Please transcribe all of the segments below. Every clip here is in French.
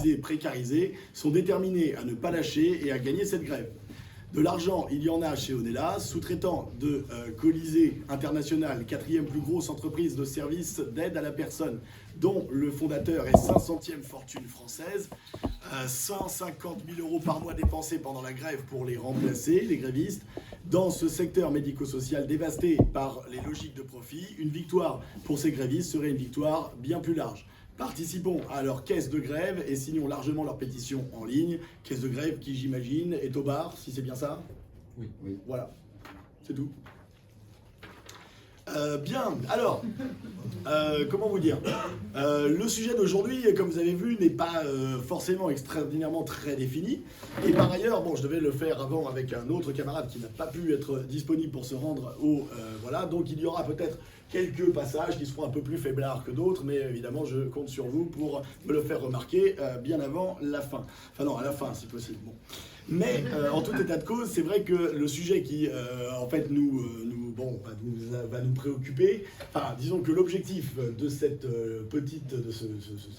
marginalisés, précarisés, sont déterminés à ne pas lâcher et à gagner cette grève. De l'argent, il y en a chez Onella, sous-traitant de Colisée International, quatrième plus grosse entreprise de services d'aide à la personne, dont le fondateur est 500e fortune française. 150 000 € par mois dépensés pendant la grève pour les remplacer, les grévistes. Dans ce secteur médico-social dévasté par les logiques de profit, une victoire pour ces grévistes serait une victoire bien plus large. Participons à leur caisse de grève et signons largement leur pétition en ligne. Caisse de grève qui, j'imagine, est au bar, si c'est bien ça? Oui. Voilà, c'est tout. Bien, alors, comment vous dire, le sujet d'aujourd'hui, comme vous avez vu, n'est pas forcément extraordinairement très défini. Et par ailleurs, bon, je devais le faire avant avec un autre camarade qui n'a pas pu être disponible pour se rendre au... voilà, donc il y aura peut-être quelques passages qui seront un peu plus faiblards que d'autres, mais évidemment, je compte sur vous pour me le faire remarquer bien avant la fin. Enfin non, à la fin, si possible. Bon. Mais en tout état de cause, c'est vrai que le sujet qui, en fait, va nous préoccuper, enfin, disons que l'objectif de cette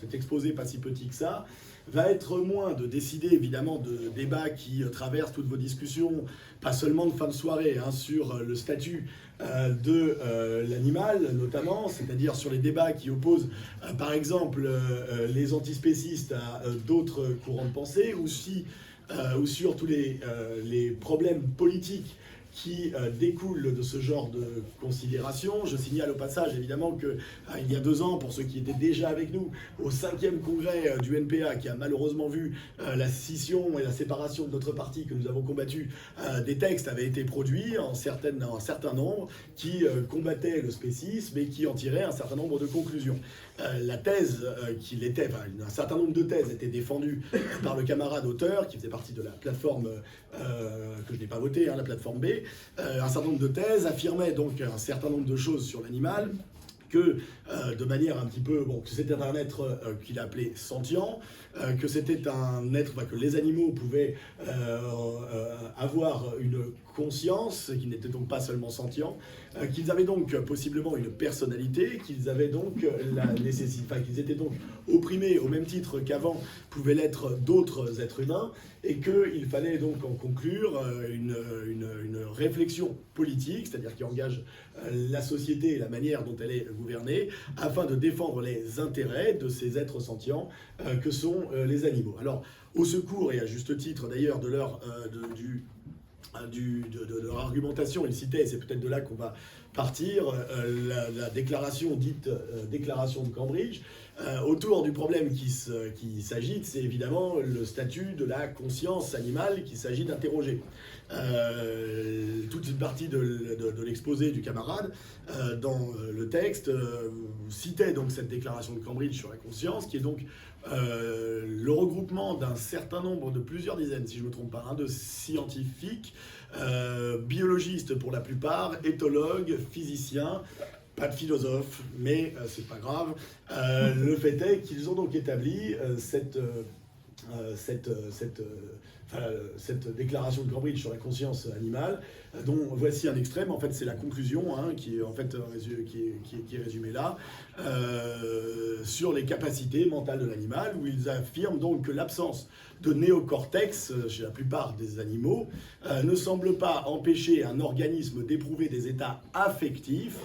cet exposé pas si petit que ça, va être moins de décider évidemment de débats qui traversent toutes vos discussions, pas seulement de fin de soirée, hein, sur le statut de l'animal notamment, c'est-à-dire sur les débats qui opposent par exemple les antispécistes à d'autres courants de pensée, ou sur tous les problèmes politiques qui découlent de ce genre de considération. Je signale au passage évidemment que il y a 2 ans, pour ceux qui étaient déjà avec nous, au 5e congrès du NPA, qui a malheureusement vu la scission et la séparation de notre parti que nous avons combattu, des textes avaient été produits en un certain nombre qui combattaient le spécisme et qui en tiraient un certain nombre de conclusions. La thèse un certain nombre de thèses étaient défendues par le camarade auteur qui faisait partie de la plateforme que je n'ai pas votée, hein, la plateforme B. Un certain nombre de thèses affirmaient donc un certain nombre de choses sur l'animal, que de manière un petit peu, bon, que c'était un être qu'il appelait sentient, que c'était un être, que les animaux pouvaient avoir une conscience, qu'ils n'étaient donc pas seulement sentients, qu'ils avaient donc possiblement une personnalité, qu'ils avaient donc la nécessité, qu'ils étaient donc opprimés au même titre qu'avant pouvaient l'être d'autres êtres humains, et qu'il fallait donc en conclure une réflexion politique, c'est-à-dire qui engage la société et la manière dont elle est gouvernée, afin de défendre les intérêts de ces êtres sentients que sont les animaux. Alors, au secours, et à juste titre d'ailleurs de leur argumentation, ils citaient, et c'est peut-être de là qu'on va partir, la déclaration dite déclaration de Cambridge. Autour du problème qui s'agite, c'est évidemment le statut de la conscience animale qu'il s'agit d'interroger. Toute une partie de l'exposé du camarade dans le texte citait donc cette déclaration de Cambridge sur la conscience, qui est donc le regroupement d'un certain nombre, de plusieurs dizaines, si je ne me trompe pas, de scientifiques, biologistes pour la plupart, éthologues, physiciens, pas de philosophes, mais c'est pas grave. Le fait est qu'ils ont donc établi cette déclaration de Cambridge sur la conscience animale, dont voici un extrait, mais en fait c'est la conclusion, hein, qui est résumée là, sur les capacités mentales de l'animal, où ils affirment donc que l'absence de néocortex chez la plupart des animaux ne semble pas empêcher un organisme d'éprouver des états affectifs.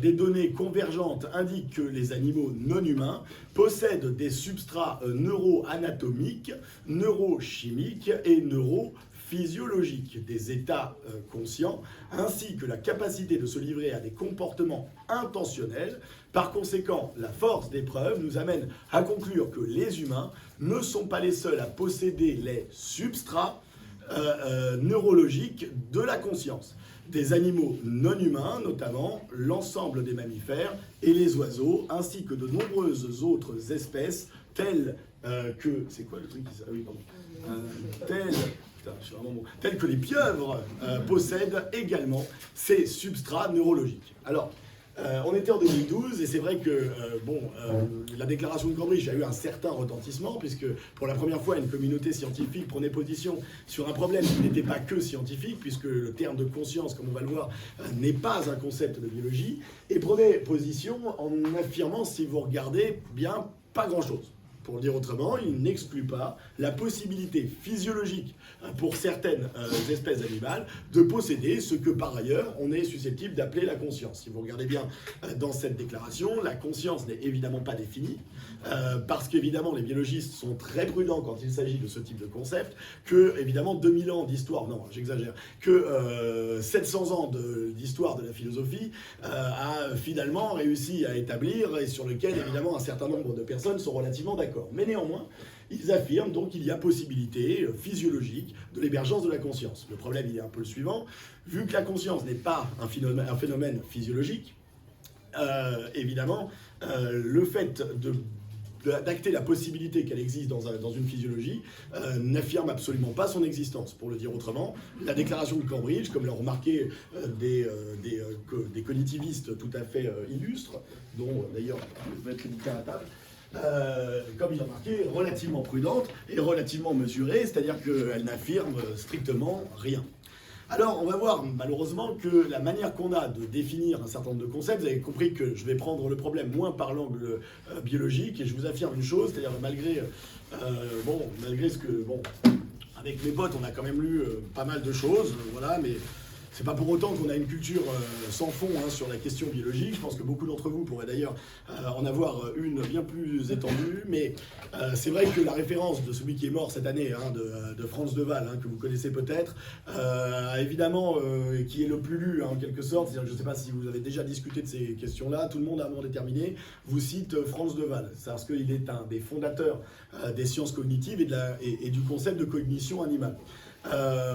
Des données convergentes indiquent que les animaux non humains possèdent des substrats neuroanatomiques, neurochimiques et neurophysiologiques, des états conscients, ainsi que la capacité de se livrer à des comportements intentionnels. Par conséquent, la force des preuves nous amène à conclure que les humains ne sont pas les seuls à posséder les substrats neurologiques de la conscience. Des animaux non humains, notamment l'ensemble des mammifères et les oiseaux, ainsi que de nombreuses autres espèces, telles que... C'est quoi le truc qui... Ah oui, pardon. Telles que les pieuvres possèdent également ces substrats neurologiques. Alors, on était en 2012 et c'est vrai que la déclaration de Cambridge a eu un certain retentissement, puisque pour la première fois une communauté scientifique prenait position sur un problème qui n'était pas que scientifique, puisque le terme de conscience, comme on va le voir, n'est pas un concept de biologie, et prenait position en affirmant, si vous regardez bien, pas grand-chose. Pour le dire autrement, il n'exclut pas la possibilité physiologique pour certaines espèces animales de posséder ce que par ailleurs on est susceptible d'appeler la conscience. Si vous regardez bien dans cette déclaration, la conscience n'est évidemment pas définie, parce qu'évidemment les biologistes sont très prudents quand il s'agit de ce type de concept, que évidemment 2000 ans d'histoire, non j'exagère, que 700 ans d'histoire de la philosophie a finalement réussi à établir et sur lequel évidemment un certain nombre de personnes sont relativement d'accord. Mais néanmoins, ils affirment donc qu'il y a possibilité physiologique de l'émergence de la conscience. Le problème, il est un peu le suivant. Vu que la conscience n'est pas un phénomène physiologique, évidemment, le fait d'acter la possibilité qu'elle existe dans une physiologie n'affirme absolument pas son existence. Pour le dire autrement, la déclaration de Cambridge, comme l'ont remarqué des cognitivistes tout à fait illustres, dont d'ailleurs je vais mettre les bouquins à table, comme il a marqué, relativement prudente et relativement mesurée, c'est-à-dire qu'elle n'affirme strictement rien. Alors, on va voir malheureusement que la manière qu'on a de définir un certain nombre de concepts, vous avez compris que je vais prendre le problème moins par l'angle biologique, et je vous affirme une chose, c'est-à-dire malgré ce que, avec mes potes, on a quand même lu pas mal de choses, voilà, mais c'est pas pour autant qu'on a une culture sans fond sur la question biologique. Je pense que beaucoup d'entre vous pourraient d'ailleurs en avoir une bien plus étendue. Mais c'est vrai que la référence de celui qui est mort cette année, de Franz de Waal, que vous connaissez peut-être, évidemment, qui est le plus lu en quelque sorte. C'est-à-dire, je ne sais pas si vous avez déjà discuté de ces questions-là. Tout le monde, à un moment déterminé, vous cite Franz de Waal. C'est parce qu'il est un des fondateurs des sciences cognitives et du concept de cognition animale.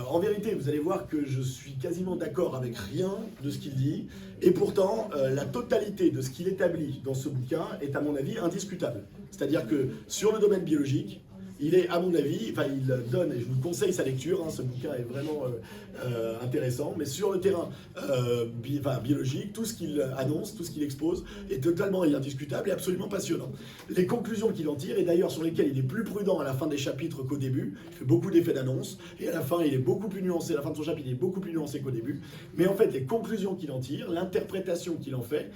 En vérité, vous allez voir que je suis quasiment d'accord avec rien de ce qu'il dit, et pourtant, la totalité de ce qu'il établit dans ce bouquin est, à mon avis, indiscutable. C'est-à-dire que sur le domaine biologique, il est, à mon avis, il donne, et je vous conseille sa lecture, ce bouquin est vraiment intéressant, mais sur le terrain biologique, tout ce qu'il annonce, tout ce qu'il expose est totalement indiscutable et absolument passionnant. Les conclusions qu'il en tire, et d'ailleurs sur lesquelles il est plus prudent à la fin des chapitres qu'au début, il fait beaucoup d'effets d'annonce, et à la fin il est beaucoup plus nuancé, à la fin de son chapitre il est beaucoup plus nuancé qu'au début, mais en fait les conclusions qu'il en tire, l'interprétation qu'il en fait,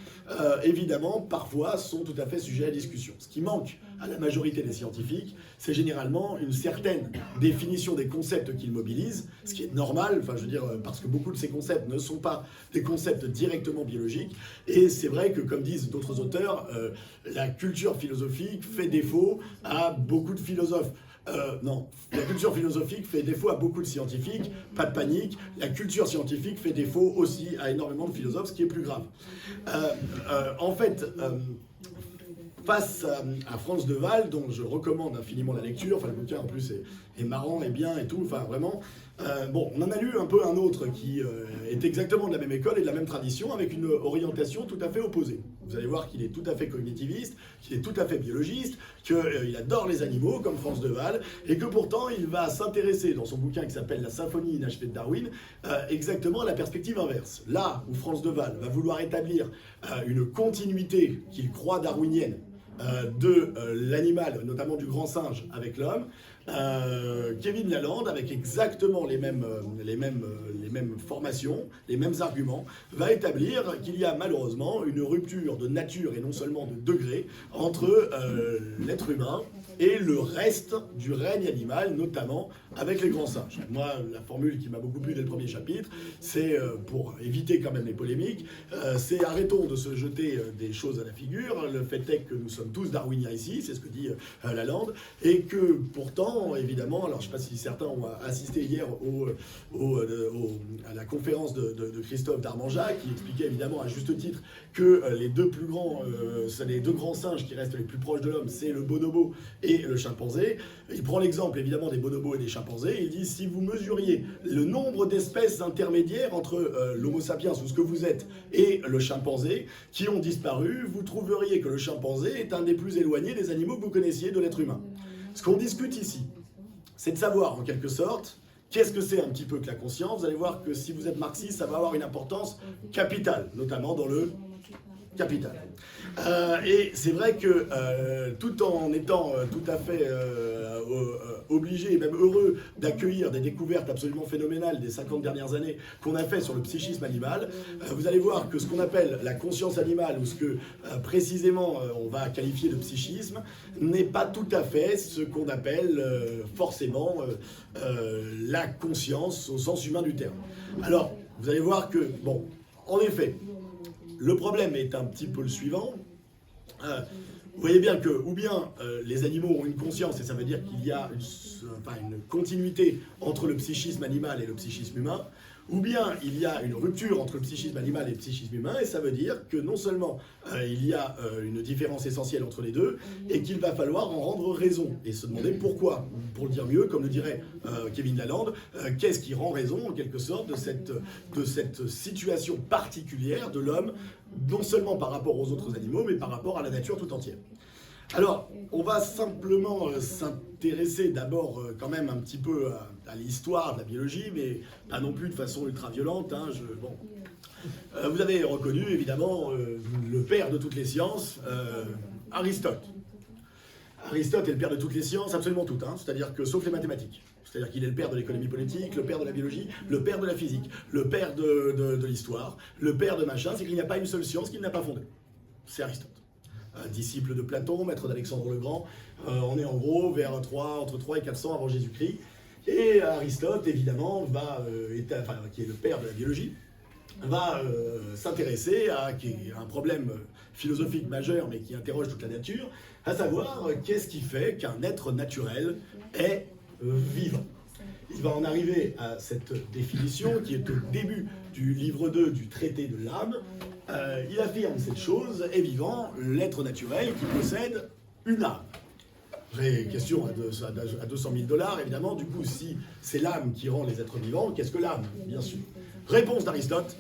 évidemment, parfois sont tout à fait sujets à discussion. Ce qui manque à la majorité des scientifiques, c'est généralement une certaine définition des concepts qu'ils mobilisent, ce qui est normal, parce que beaucoup de ces concepts ne sont pas des concepts directement biologiques, et c'est vrai que, comme disent d'autres auteurs, la culture philosophique fait défaut à beaucoup de philosophes. Non, la culture philosophique fait défaut à beaucoup de scientifiques, pas de panique, la culture scientifique fait défaut aussi à énormément de philosophes, ce qui est plus grave. Face à Franz de Waal, dont je recommande infiniment la lecture, le bouquin en plus est marrant et bien et tout, vraiment. On en a lu un peu un autre qui est exactement de la même école et de la même tradition, avec une orientation tout à fait opposée. Vous allez voir qu'il est tout à fait cognitiviste, qu'il est tout à fait biologiste, qu'il adore les animaux, comme Franz de Waal, et que pourtant il va s'intéresser, dans son bouquin qui s'appelle La symphonie inachevée de Darwin, exactement à la perspective inverse. Là où Franz de Waal va vouloir établir une continuité qu'il croit darwinienne, de l'animal, notamment du grand singe avec l'homme, Kevin Laland, avec exactement les mêmes formations, les mêmes arguments, va établir qu'il y a malheureusement une rupture de nature et non seulement de degré entre l'être humain et le reste du règne animal, notamment avec les grands singes. Moi, la formule qui m'a beaucoup plu dès le premier chapitre, c'est, pour éviter quand même les polémiques, c'est arrêtons de se jeter des choses à la figure, le fait est que nous sommes tous darwiniens ici, c'est ce que dit Lalande, et que pourtant, évidemment, alors je ne sais pas si certains ont assisté hier à la conférence de Christophe Darmanjat, qui expliquait évidemment à juste titre que les deux grands singes qui restent les plus proches de l'homme, c'est le bonobo et le chimpanzé. Il prend l'exemple évidemment des bonobos et des chimpanzés. Il dit, si vous mesuriez le nombre d'espèces intermédiaires entre l'homo sapiens ou ce que vous êtes et le chimpanzé qui ont disparu, vous trouveriez que le chimpanzé est un des plus éloignés des animaux que vous connaissiez de l'être humain. Ce qu'on discute ici, c'est de savoir en quelque sorte qu'est-ce que c'est un petit peu que la conscience. Vous allez voir que si vous êtes marxiste, ça va avoir une importance capitale, notamment dans le Capital. Et c'est vrai que tout en étant tout à fait obligé et même heureux d'accueillir des découvertes absolument phénoménales des 50 dernières années qu'on a fait sur le psychisme animal, vous allez voir que ce qu'on appelle la conscience animale, ou ce que précisément on va qualifier de psychisme, n'est pas tout à fait ce qu'on appelle forcément la conscience au sens humain du terme. Alors, vous allez voir que, bon, en effet, le problème est un petit peu le suivant. Vous voyez bien que, ou bien les animaux ont une conscience, et ça veut dire qu'il y a une continuité entre le psychisme animal et le psychisme humain, ou bien il y a une rupture entre le psychisme animal et le psychisme humain, et ça veut dire que non seulement il y a une différence essentielle entre les deux, et qu'il va falloir en rendre raison, et se demander pourquoi. Pour le dire mieux, comme le dirait Kevin Lalande, qu'est-ce qui rend raison, en quelque sorte, de cette situation particulière de l'homme, non seulement par rapport aux autres animaux, mais par rapport à la nature tout entière. Alors, on va simplement s'intéresser d'abord quand même un petit peu à l'histoire de la biologie, mais pas non plus de façon ultra-violente. Hein, vous avez reconnu, évidemment, le père de toutes les sciences, Aristote. Aristote est le père de toutes les sciences, absolument toutes, hein, c'est-à-dire que sauf les mathématiques. C'est-à-dire qu'il est le père de l'économie politique, le père de la biologie, le père de la physique, le père de l'histoire, le père de machin, c'est qu'il n'y a pas une seule science qu'il n'a pas fondée. C'est Aristote. Disciple de Platon, maître d'Alexandre le Grand, on est en gros vers entre 3 et 400 avant Jésus-Christ. Et Aristote, évidemment, qui est le père de la biologie, va s'intéresser à un problème philosophique majeur, mais qui interroge toute la nature, à savoir qu'est-ce qui fait qu'un être naturel est vivant. Il va en arriver à cette définition qui est au début du livre 2 du traité de l'âme. Il affirme cette chose: est vivant l'être naturel qui possède une âme. Vraie question à 200 000 $, évidemment. Du coup, si c'est l'âme qui rend les êtres vivants, qu'est-ce que l'âme, bien sûr? Réponse d'Aristote,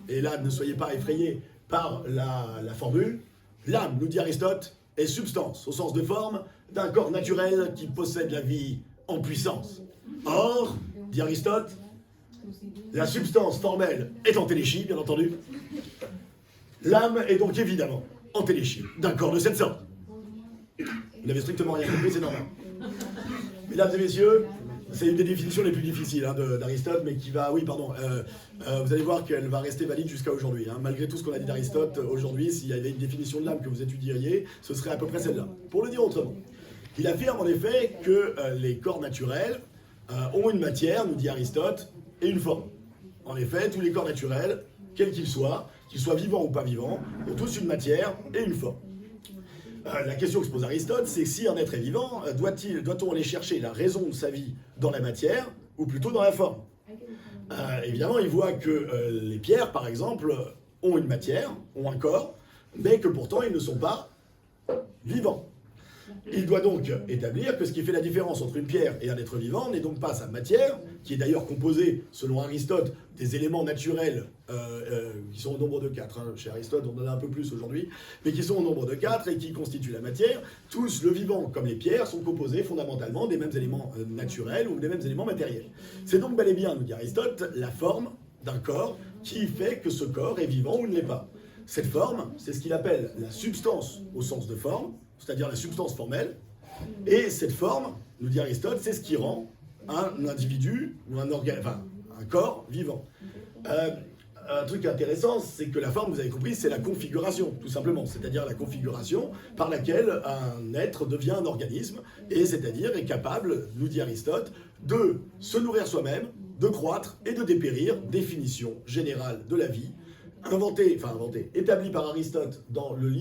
et là, ne soyez pas effrayés par la formule. L'âme, nous dit Aristote, est substance, au sens de forme, d'un corps naturel qui possède la vie en puissance. Or, dit Aristote, la substance formelle est en téléchie, bien entendu. L'âme est donc évidemment en téléchie d'un corps de cette sorte. Vous n'avez strictement rien compris, c'est normal. Mesdames et messieurs, c'est une des définitions les plus difficiles d'Aristote, mais qui va... Oui, pardon. Vous allez voir qu'elle va rester valide jusqu'à aujourd'hui. Hein. Malgré tout ce qu'on a dit d'Aristote, aujourd'hui, s'il y avait une définition de l'âme que vous étudieriez, ce serait à peu près celle-là. Pour le dire autrement, il affirme en effet que les corps naturels ont une matière, nous dit Aristote, et une forme. En effet, tous les corps naturels, quels qu'ils soient vivants ou pas vivants, ont tous une matière et une forme. La question que se pose Aristote, c'est si un être est vivant, doit-on aller chercher la raison de sa vie dans la matière ou plutôt dans la forme? Évidemment, il voit que les pierres, par exemple, ont une matière, ont un corps, mais que pourtant ils ne sont pas vivants. Il doit donc établir que ce qui fait la différence entre une pierre et un être vivant n'est donc pas sa matière, qui est d'ailleurs composée, selon Aristote, des éléments naturels qui sont au nombre de 4. Hein. Chez Aristote, on en a un peu plus aujourd'hui, mais qui sont au nombre de 4 et qui constituent la matière. Tous, le vivant comme les pierres, sont composés fondamentalement des mêmes éléments naturels ou des mêmes éléments matériels. C'est donc bel et bien, nous dit Aristote, la forme d'un corps qui fait que ce corps est vivant ou ne l'est pas. Cette forme, c'est ce qu'il appelle la substance au sens de forme, c'est-à-dire la substance formelle, et cette forme, nous dit Aristote, c'est ce qui rend un individu ou un corps vivant. Un truc intéressant, c'est que la forme, vous avez compris, c'est la configuration, tout simplement, c'est-à-dire la configuration par laquelle un être devient un organisme, et c'est-à-dire est capable, nous dit Aristote, de se nourrir soi-même, de croître et de dépérir, définition générale de la vie, établi par Aristote dans le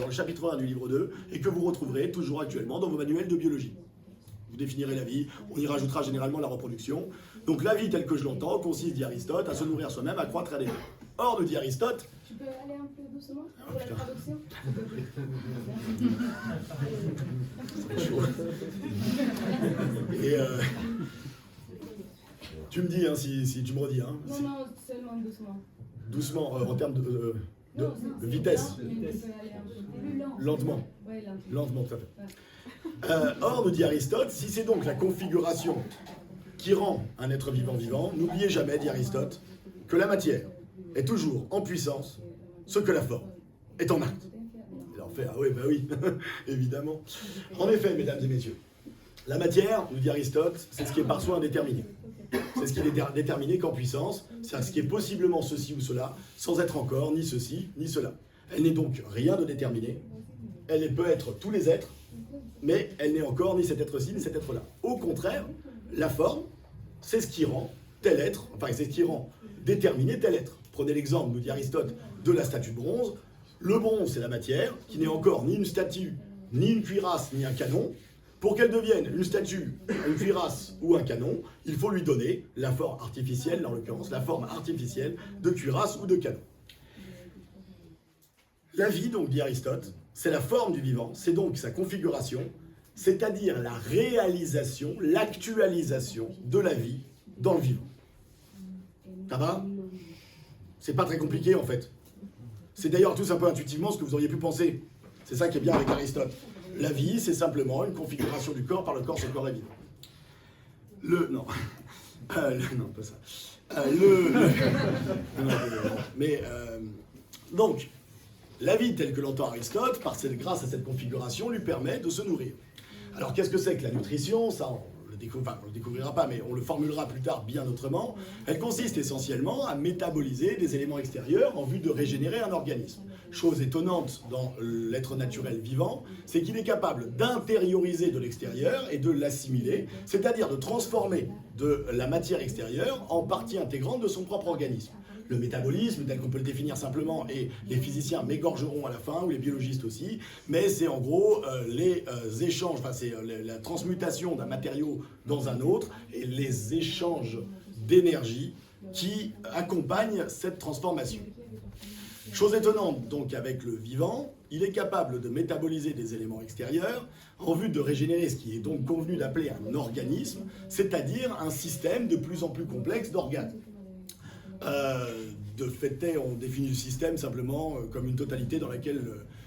chapitre 1 du livre 2, et que vous retrouverez toujours actuellement dans vos manuels de biologie. Vous définirez la vie, on y rajoutera généralement la reproduction. Donc la vie telle que je l'entends consiste, dit Aristote, à se nourrir soi-même, à croître et à dépérir. Or, nous dit Aristote... Tu peux aller un peu doucement pour la traduction? C'est chaud. Et tu me dis hein, si tu me redis. Hein, non, seulement doucement. Doucement, en termes de vitesse. Lentement. Ouais, lentement, tout à fait. Or, nous dit Aristote, si c'est donc la configuration qui rend un être vivant vivant, n'oubliez jamais, dit Aristote, que la matière est toujours en puissance ce que la forme est en acte. Et en fait, ah oui, bah oui, évidemment. En effet, mesdames et messieurs, la matière, nous dit Aristote, c'est ce qui est par soi indéterminé. C'est ce qui n'est déterminé qu'en puissance, c'est ce qui est possiblement ceci ou cela, sans être encore ni ceci ni cela. Elle n'est donc rien de déterminé, elle peut être tous les êtres, mais elle n'est encore ni cet être-ci ni cet être-là. Au contraire, la forme, c'est ce qui rend tel être, enfin c'est ce qui rend déterminé tel être. Prenez l'exemple, nous dit Aristote, de la statue de bronze. Le bronze, c'est la matière, qui n'est encore ni une statue, ni une cuirasse, ni un canon. Pour qu'elle devienne une statue, une cuirasse ou un canon, il faut lui donner la forme artificielle, en l'occurrence, la forme artificielle de cuirasse ou de canon. La vie, donc, dit Aristote, c'est la forme du vivant, c'est donc sa configuration, c'est-à-dire la réalisation, l'actualisation de la vie dans le vivant. Ça va? C'est pas très compliqué, en fait. C'est d'ailleurs tous un peu intuitivement ce que vous auriez pu penser. C'est ça qui est bien avec Aristote. La vie, c'est simplement une configuration du corps, par le corps, ce corps est vivant. Non, pas ça. Donc, la vie telle que l'entend Aristote, grâce à cette configuration, lui permet de se nourrir. Alors, qu'est-ce que c'est que la nutrition? Ça, on le découvrira pas, mais on le formulera plus tard bien autrement. Elle consiste essentiellement à métaboliser des éléments extérieurs en vue de régénérer un organisme. Chose étonnante dans l'être naturel vivant, c'est qu'il est capable d'intérioriser de l'extérieur et de l'assimiler, c'est-à-dire de transformer de la matière extérieure en partie intégrante de son propre organisme. Le métabolisme, tel qu'on peut le définir simplement, et les physiciens m'égorgeront à la fin, ou les biologistes aussi, mais c'est en gros les échanges, enfin c'est la transmutation d'un matériau dans un autre, et les échanges d'énergie qui accompagnent cette transformation. Chose étonnante, donc, avec le vivant, il est capable de métaboliser des éléments extérieurs en vue de régénérer ce qui est donc convenu d'appeler un organisme, c'est-à-dire un système de plus en plus complexe d'organes. De fait, on définit le système simplement comme une totalité dans laquelle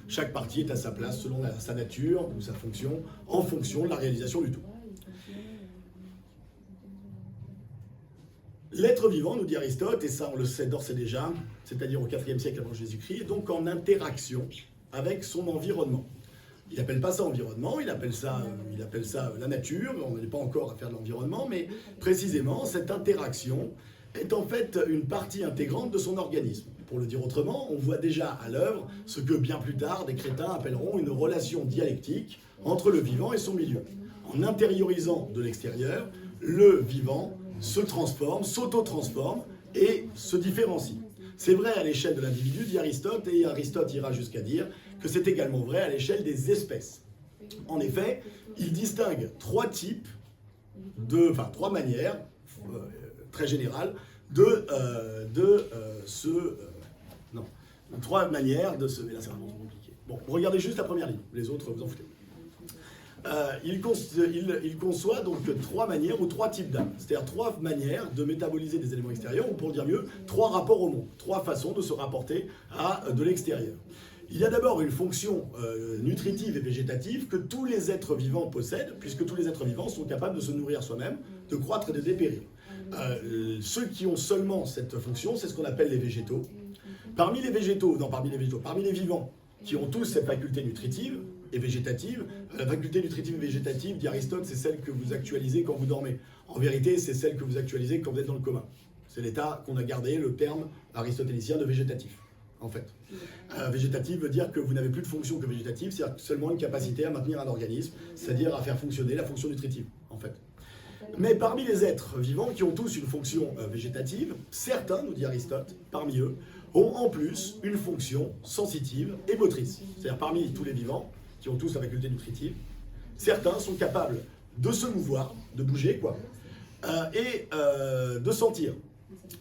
chaque partie est à sa place selon sa nature ou sa fonction, en fonction de la réalisation du tout. L'être vivant, nous dit Aristote, et ça on le sait d'ores et déjà, c'est-à-dire au IVe siècle avant Jésus-Christ, est donc en interaction avec son environnement. Il n'appelle pas ça environnement, il appelle ça la nature, on n'est pas encore à faire de l'environnement, mais précisément cette interaction est en fait une partie intégrante de son organisme. Pour le dire autrement, on voit déjà à l'œuvre ce que bien plus tard des crétins appelleront une relation dialectique entre le vivant et son milieu. En intériorisant de l'extérieur, le vivant se transforme, s'auto-transforme et se différencie. C'est vrai à l'échelle de l'individu, dit Aristote, et Aristote ira jusqu'à dire que c'est également vrai à l'échelle des espèces. En effet, il distingue trois manières très générales trois manières de se... Mais là, c'est vraiment compliqué. Bon, regardez juste la première ligne. Les autres, vous en foutez. Il conçoit donc trois manières ou trois types d'âmes. C'est-à-dire trois manières de métaboliser des éléments extérieurs, ou pour le dire mieux, trois rapports au monde. Trois façons de se rapporter à de l'extérieur. Il y a d'abord une fonction nutritive et végétative que tous les êtres vivants possèdent, puisque tous les êtres vivants sont capables de se nourrir soi-même, de croître et de dépérir. Ceux qui ont seulement cette fonction, c'est ce qu'on appelle les végétaux. Parmi les vivants, qui ont tous cette faculté nutritive et végétative, la faculté nutritive et végétative, dit Aristote, c'est celle que vous actualisez quand vous dormez. En vérité, c'est celle que vous actualisez quand vous êtes dans le coma. C'est l'état qu'on a gardé, le terme aristotélicien de végétatif, en fait. Végétatif veut dire que vous n'avez plus de fonction que végétative, c'est-à-dire seulement une capacité à maintenir un organisme, c'est-à-dire à faire fonctionner la fonction nutritive, en fait. Mais parmi les êtres vivants qui ont tous une fonction végétative, certains, nous dit Aristote, parmi eux, ont en plus une fonction sensitive et motrice. C'est-à-dire parmi tous les vivants, qui ont tous la faculté nutritive, certains sont capables de se mouvoir, de bouger, quoi, et de sentir.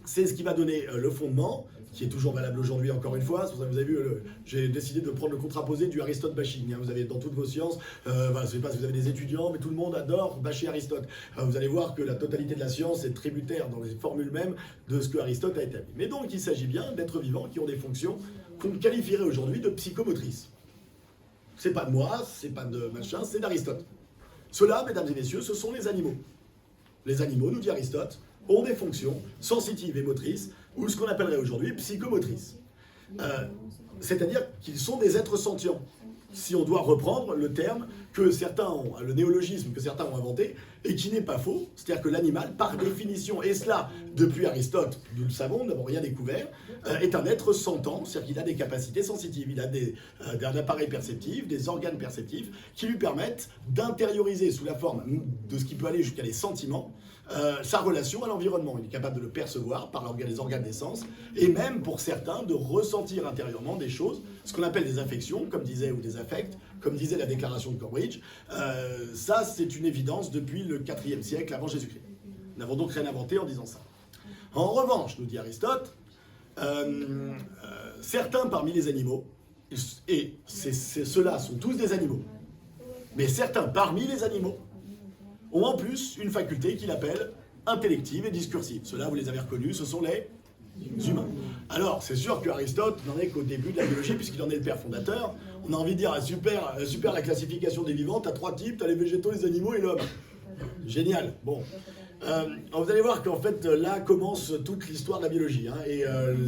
C'est ce qui va donner le fondement, qui est toujours valable aujourd'hui encore une fois. C'est pour ça que vous avez vu, j'ai décidé de prendre le contraposé du Aristote bashing. Vous avez dans toutes vos sciences, je ne sais pas si vous avez des étudiants, mais tout le monde adore bâcher Aristote. Vous allez voir que la totalité de la science est tributaire dans les formules mêmes de ce que Aristote a établi. Mais donc il s'agit bien d'êtres vivants qui ont des fonctions qu'on qualifierait aujourd'hui de psychomotrices. C'est pas de moi, c'est pas de machin, c'est d'Aristote. Ceux-là, mesdames et messieurs, ce sont les animaux. Les animaux, nous dit Aristote, ont des fonctions sensitives et motrices, ou ce qu'on appellerait aujourd'hui psychomotrices. c'est-à-dire qu'ils sont des êtres sentients. Si on doit reprendre le terme que certains ont, le néologisme que certains ont inventé, et qui n'est pas faux, c'est-à-dire que l'animal, par définition, et cela depuis Aristote, nous le savons, nous n'avons rien découvert, est un être sentant, c'est-à-dire qu'il a des capacités sensitives, il a un appareil perceptif, des organes perceptifs, qui lui permettent d'intérioriser sous la forme de ce qui peut aller jusqu'à les sentiments, sa relation à l'environnement. Il est capable de le percevoir par les organes des sens, et même pour certains de ressentir intérieurement des choses, ce qu'on appelle des affections, comme disait, ou des affects, comme disait la déclaration de Cambridge. Ça, c'est une évidence depuis le IVe siècle avant Jésus-Christ. Nous n'avons donc rien inventé en disant ça. En revanche, nous dit Aristote, certains parmi les animaux, et ceux-là sont tous des animaux, mais certains parmi les animaux ont en plus une faculté qu'il appelle intellective et discursive. Ceux-là, vous les avez reconnus, ce sont les humains. Alors, c'est sûr qu'Aristote n'en est qu'au début de la biologie, puisqu'il en est le père fondateur. On a envie de dire, super la classification des vivants, t'as 3 types, t'as les végétaux, les animaux et l'homme. Génial. Bon. Vous allez voir qu'en fait, là commence toute l'histoire de la biologie. Et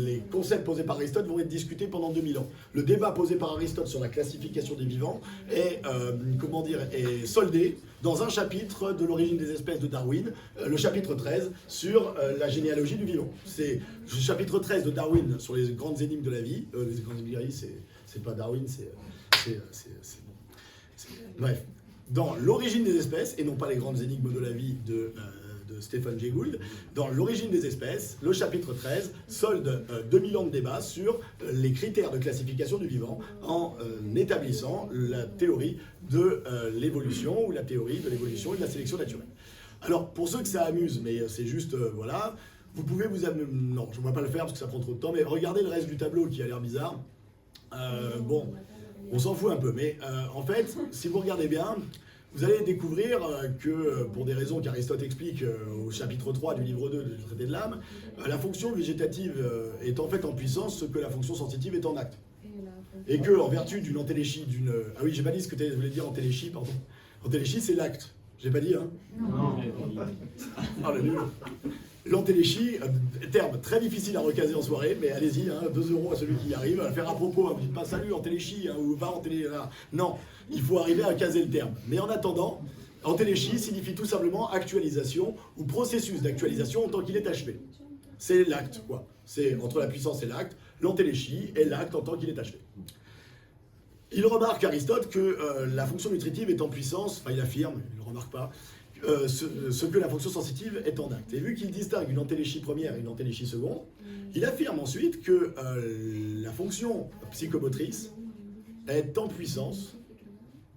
les concepts posés par Aristote vont être discutés pendant 2000 ans. Le débat posé par Aristote sur la classification des vivants est soldé dans un chapitre de l'origine des espèces de Darwin, le chapitre 13 sur la généalogie du vivant. C'est le chapitre 13 de Darwin sur les grandes énigmes de la vie. Les grandes énigmes de la vie, c'est pas Darwin, bref. Dans l'origine des espèces, et non pas les grandes énigmes de la vie de Stephen Jay Gould, dans l'origine des espèces, le chapitre 13 solde 2000 ans de débat sur les critères de classification du vivant en établissant la théorie de l'évolution ou la théorie de l'évolution et de la sélection naturelle. Alors, pour ceux que ça amuse, mais c'est juste, voilà, vous pouvez vous amuser. Non, je ne vais pas le faire parce que ça prend trop de temps, mais regardez le reste du tableau qui a l'air bizarre. Bon, on s'en fout un peu, mais en fait, si vous regardez bien, vous allez découvrir que, pour des raisons qu'Aristote explique au chapitre 3 du livre 2 du traité de l'âme, la fonction végétative est en fait en puissance ce que la fonction sensitive est en acte. Et que, en vertu d'une entéléchie, Ah oui, j'ai pas dit ce que tu voulais dire entéléchie, pardon. Entéléchie, c'est l'acte. J'ai pas dit, hein? Non. Ah, le nul. L'entéléchie, terme très difficile à recaser en soirée, mais allez-y, 2 € à celui qui y arrive, à le faire à propos, vous dites pas salut entéléchie, ou va entéléchie. Non, il faut arriver à caser le terme. Mais en attendant, entéléchie signifie tout simplement actualisation ou processus d'actualisation en tant qu'il est achevé. C'est l'acte, quoi. C'est entre la puissance et l'acte, l'entéléchie est l'acte en tant qu'il est achevé. Il remarque, Aristote, que la fonction nutritive est en puissance, enfin il affirme, il ne le remarque pas, ce que la fonction sensitive est en acte. Et vu qu'il distingue une entéléchie première et une entéléchie seconde, il affirme ensuite que la fonction psychomotrice est en puissance,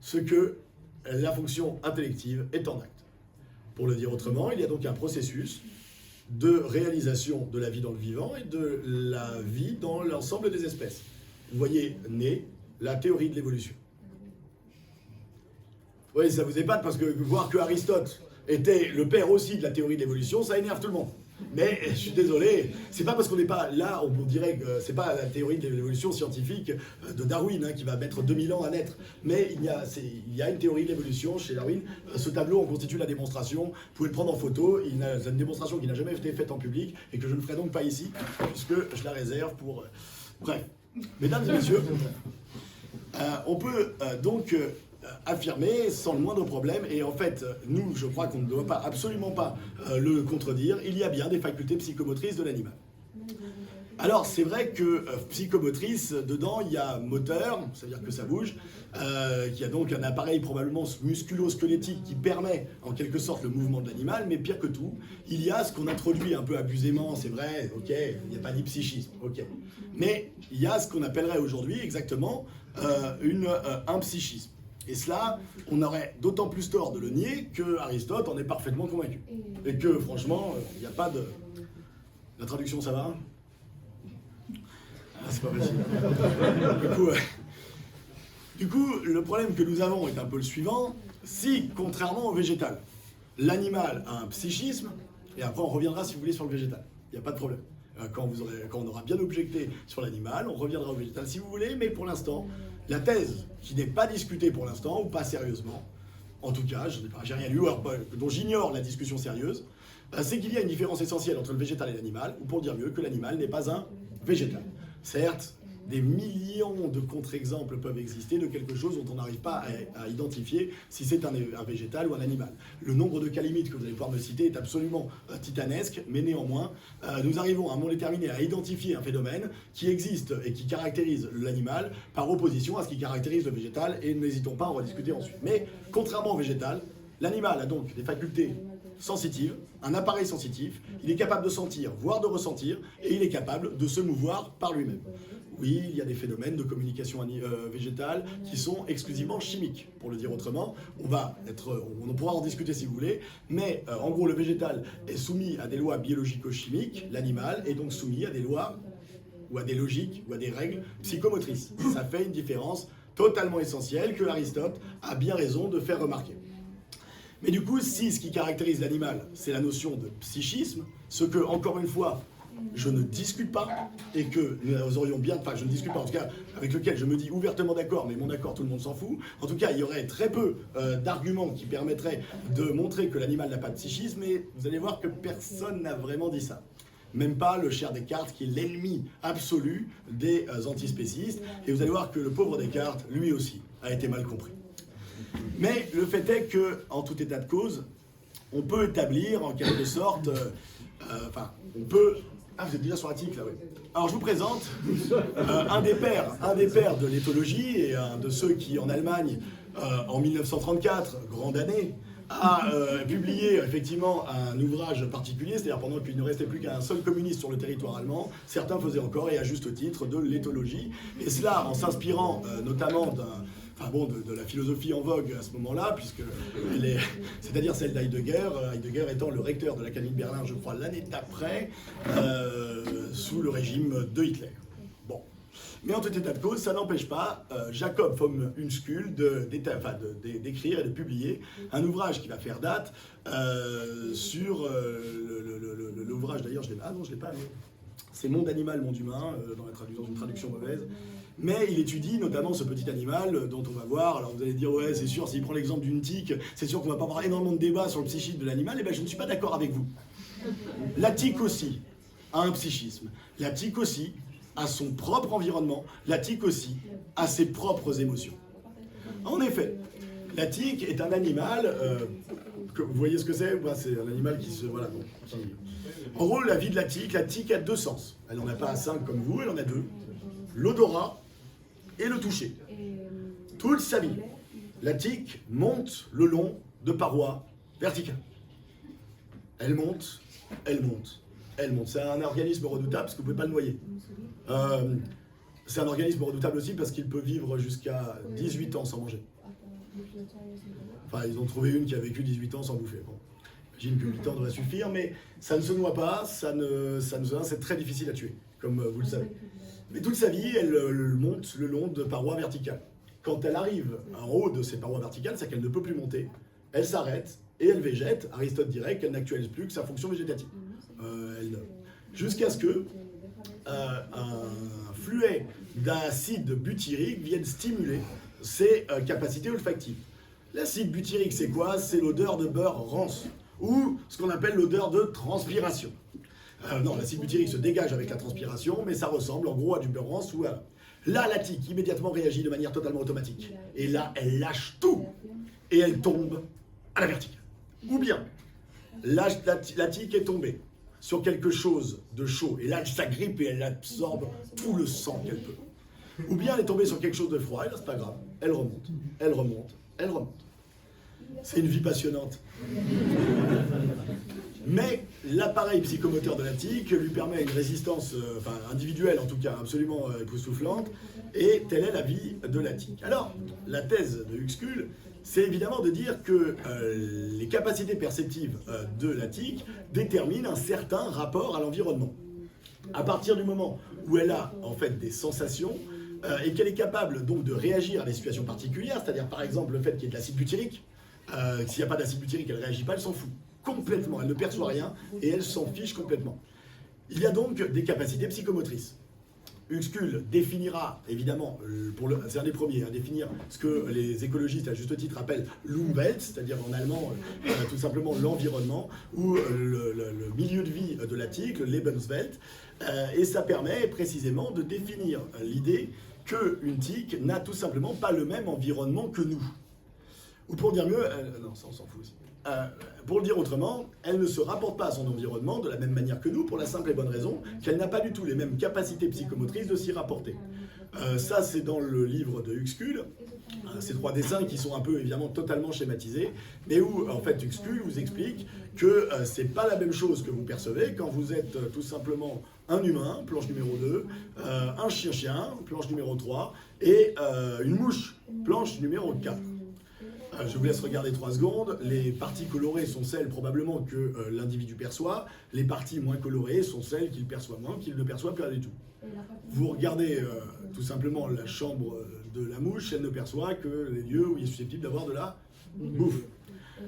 ce que la fonction intellective est en acte. Pour le dire autrement, il y a donc un processus de réalisation de la vie dans le vivant et de la vie dans l'ensemble des espèces. Vous voyez, naît la théorie de l'évolution. Oui, ça vous épate parce que voir que Aristote était le père aussi de la théorie de l'évolution, ça énerve tout le monde. Mais je suis désolé, c'est pas parce qu'on n'est pas là, on dirait que c'est pas la théorie de l'évolution scientifique de Darwin qui va mettre 2000 ans à naître. Mais il y a une théorie de l'évolution chez Darwin. Ce tableau en constitue la démonstration. Vous pouvez le prendre en photo. C'est une démonstration qui n'a jamais été faite en public et que je ne ferai donc pas ici, puisque je la réserve pour. Bref, mesdames et messieurs, on peut donc affirmer sans le moindre problème, et en fait, nous, je crois qu'on ne doit pas, absolument pas le contredire, il y a bien des facultés psychomotrices de l'animal. Alors, c'est vrai que psychomotrice, dedans, il y a moteur, c'est-à-dire que ça bouge, qu'il y a donc un appareil probablement musculo-squelettique qui permet, en quelque sorte, le mouvement de l'animal, mais pire que tout, il y a ce qu'on introduit un peu abusément, c'est vrai, ok, il n'y a pas de psychisme, ok, mais il y a ce qu'on appellerait aujourd'hui exactement un psychisme. Et cela, on aurait d'autant plus tort de le nier que Aristote en est parfaitement convaincu. Et que, franchement, il n'y a pas de... La traduction, ça va? Ah, c'est pas facile. Du coup, le problème que nous avons est un peu le suivant. Si, contrairement au végétal, l'animal a un psychisme, et après on reviendra, si vous voulez, sur le végétal. Il n'y a pas de problème. Quand on aura bien objecté sur l'animal, on reviendra au végétal si vous voulez, mais pour l'instant, la thèse qui n'est pas discutée pour l'instant, ou pas sérieusement, en tout cas, j'ai rien lu, dont j'ignore la discussion sérieuse, c'est qu'il y a une différence essentielle entre le végétal et l'animal, ou pour dire mieux, que l'animal n'est pas un végétal. Certes, des millions de contre-exemples peuvent exister de quelque chose dont on n'arrive pas à identifier si c'est un végétal ou un animal. Le nombre de cas limites que vous allez pouvoir me citer est absolument titanesque, mais néanmoins, nous arrivons à un moment déterminé à identifier un phénomène qui existe et qui caractérise l'animal par opposition à ce qui caractérise le végétal, et n'hésitons pas à en rediscuter ensuite. Mais contrairement au végétal, l'animal a donc des facultés sensitives, un appareil sensitif, il est capable de sentir, voire de ressentir, et il est capable de se mouvoir par lui-même. Oui, il y a des phénomènes de communication végétale qui sont exclusivement chimiques, pour le dire autrement. On pourra en discuter si vous voulez, mais en gros, le végétal est soumis à des lois biologico-chimiques, l'animal est donc soumis à des lois, ou à des logiques, ou à des règles psychomotrices. Ça fait une différence totalement essentielle que Aristote a bien raison de faire remarquer. Mais du coup, si ce qui caractérise l'animal, c'est la notion de psychisme, ce que, encore une fois, je ne discute pas, et que nous aurions bien, enfin je ne discute pas en tout cas, avec lequel je me dis ouvertement d'accord, mais mon accord tout le monde s'en fout, en tout cas il y aurait très peu d'arguments qui permettraient de montrer que l'animal n'a pas de psychisme, et vous allez voir que personne n'a vraiment dit ça. Même pas le cher Descartes, qui est l'ennemi absolu des antispécistes, et vous allez voir que le pauvre Descartes, lui aussi, a été mal compris. Mais le fait est que, en tout état de cause, on peut établir en quelque sorte, on peut... Ah, vous êtes déjà sur l'article, là, oui. Alors, je vous présente un des pères de l'éthologie, et un de ceux qui, en Allemagne, en 1934, grande année, a publié effectivement un ouvrage particulier, c'est-à-dire pendant qu'il ne restait plus qu'un seul communiste sur le territoire allemand, certains faisaient encore, et à juste titre, de l'éthologie, et cela en s'inspirant notamment de la philosophie en vogue à ce moment-là, c'est-à-dire celle d'Heidegger, Heidegger étant le recteur de l'Académie de Berlin, je crois, l'année d'après, sous le régime de Hitler. Bon. Mais en tout état de cause, ça n'empêche pas Jacob von Unskull d'écrire et de publier un ouvrage qui va faire date sur l'ouvrage, d'ailleurs, je ne l'ai pas, mais c'est Monde animal, monde humain, dans une traduction mauvaise. Mais il étudie notamment ce petit animal dont on va voir, alors vous allez dire, ouais, c'est sûr, s'il prend l'exemple d'une tique, c'est sûr qu'on va pas avoir énormément de débats sur le psychisme de l'animal, et bien je ne suis pas d'accord avec vous. La tique aussi a un psychisme. La tique aussi a son propre environnement. La tique aussi a ses propres émotions. En effet, la tique est un animal, vous voyez ce que c'est? C'est un animal qui se... Voilà, En gros, la vie de la tique a deux sens. Elle n'en a pas 5 comme vous, elle en a 2. L'odorat et le toucher. Toute sa vie, la tique monte le long de parois verticales. Elle monte, elle monte, elle monte. C'est un organisme redoutable parce que vous ne pouvez pas le noyer. C'est un organisme redoutable aussi parce qu'il peut vivre jusqu'à 18 ans sans manger. Enfin, ils ont trouvé une qui a vécu 18 ans sans bouffer. Bon. J'imagine que 8 ans devrait suffire, mais ça ne se noie pas, c'est très difficile à tuer, comme vous le savez. Mais toute sa vie, elle monte le long de parois verticales. Quand elle arrive en haut de ces parois verticales, c'est qu'elle ne peut plus monter. Elle s'arrête et elle végète. Aristote dirait qu'elle n'actualise plus que sa fonction végétative. Jusqu'à ce que un fluet d'acide butyrique vienne stimuler ses capacités olfactives. L'acide butyrique, c'est quoi? C'est l'odeur de beurre rance, ou ce qu'on appelle l'odeur de transpiration. Non, l'acide butyrique se dégage avec la transpiration, mais ça ressemble en gros à du beurre rance. Là, la tique immédiatement réagit de manière totalement automatique. Et là, elle lâche tout et elle tombe à la verticale. Ou bien, la tique est tombée sur quelque chose de chaud, et là, elle s'agrippe et elle absorbe tout le sang qu'elle peut. Ou bien, elle est tombée sur quelque chose de froid, et là, c'est pas grave. Elle remonte, elle remonte, elle remonte. C'est une vie passionnante. Mais l'appareil psychomoteur de la tique lui permet une résistance individuelle, en tout cas absolument époustouflante, et telle est la vie de la tique. Alors, la thèse de Unskull, c'est évidemment de dire que les capacités perceptives de la tique déterminent un certain rapport à l'environnement. À partir du moment où elle a en fait des sensations, et qu'elle est capable donc de réagir à des situations particulières, c'est-à-dire par exemple le fait qu'il y ait de l'acide butyrique, s'il n'y a pas d'acide butyrique, elle ne réagit pas, elle s'en fout complètement, elle ne perçoit rien et elle s'en fiche complètement. Il y a donc des capacités psychomotrices. Uxküll définira, évidemment, c'est un des premiers, à définir ce que les écologistes, à juste titre, appellent l'Umwelt, c'est-à-dire en allemand, tout simplement l'environnement, ou le milieu de vie de la tique, le Lebenswelt, et ça permet précisément de définir l'idée qu'une tique n'a tout simplement pas le même environnement que nous. Ou pour dire mieux, non, ça on s'en fout aussi. Pour le dire autrement, elle ne se rapporte pas à son environnement de la même manière que nous, pour la simple et bonne raison qu'elle n'a pas du tout les mêmes capacités psychomotrices de s'y rapporter. Ça, c'est dans le livre de Uxküll, ces 3 dessins qui sont un peu évidemment totalement schématisés, mais où en fait Uxküll vous explique que c'est pas la même chose que vous percevez quand vous êtes tout simplement un humain, planche numéro 2, un chien-chien, planche numéro 3, et une mouche, planche numéro 4. Je vous laisse regarder 3 secondes. Les parties colorées sont celles probablement que l'individu perçoit. Les parties moins colorées sont celles qu'il perçoit moins, qu'il ne perçoit pas du tout. Vous regardez tout simplement la chambre de la mouche, elle ne perçoit que les lieux où il est susceptible d'avoir de la bouffe.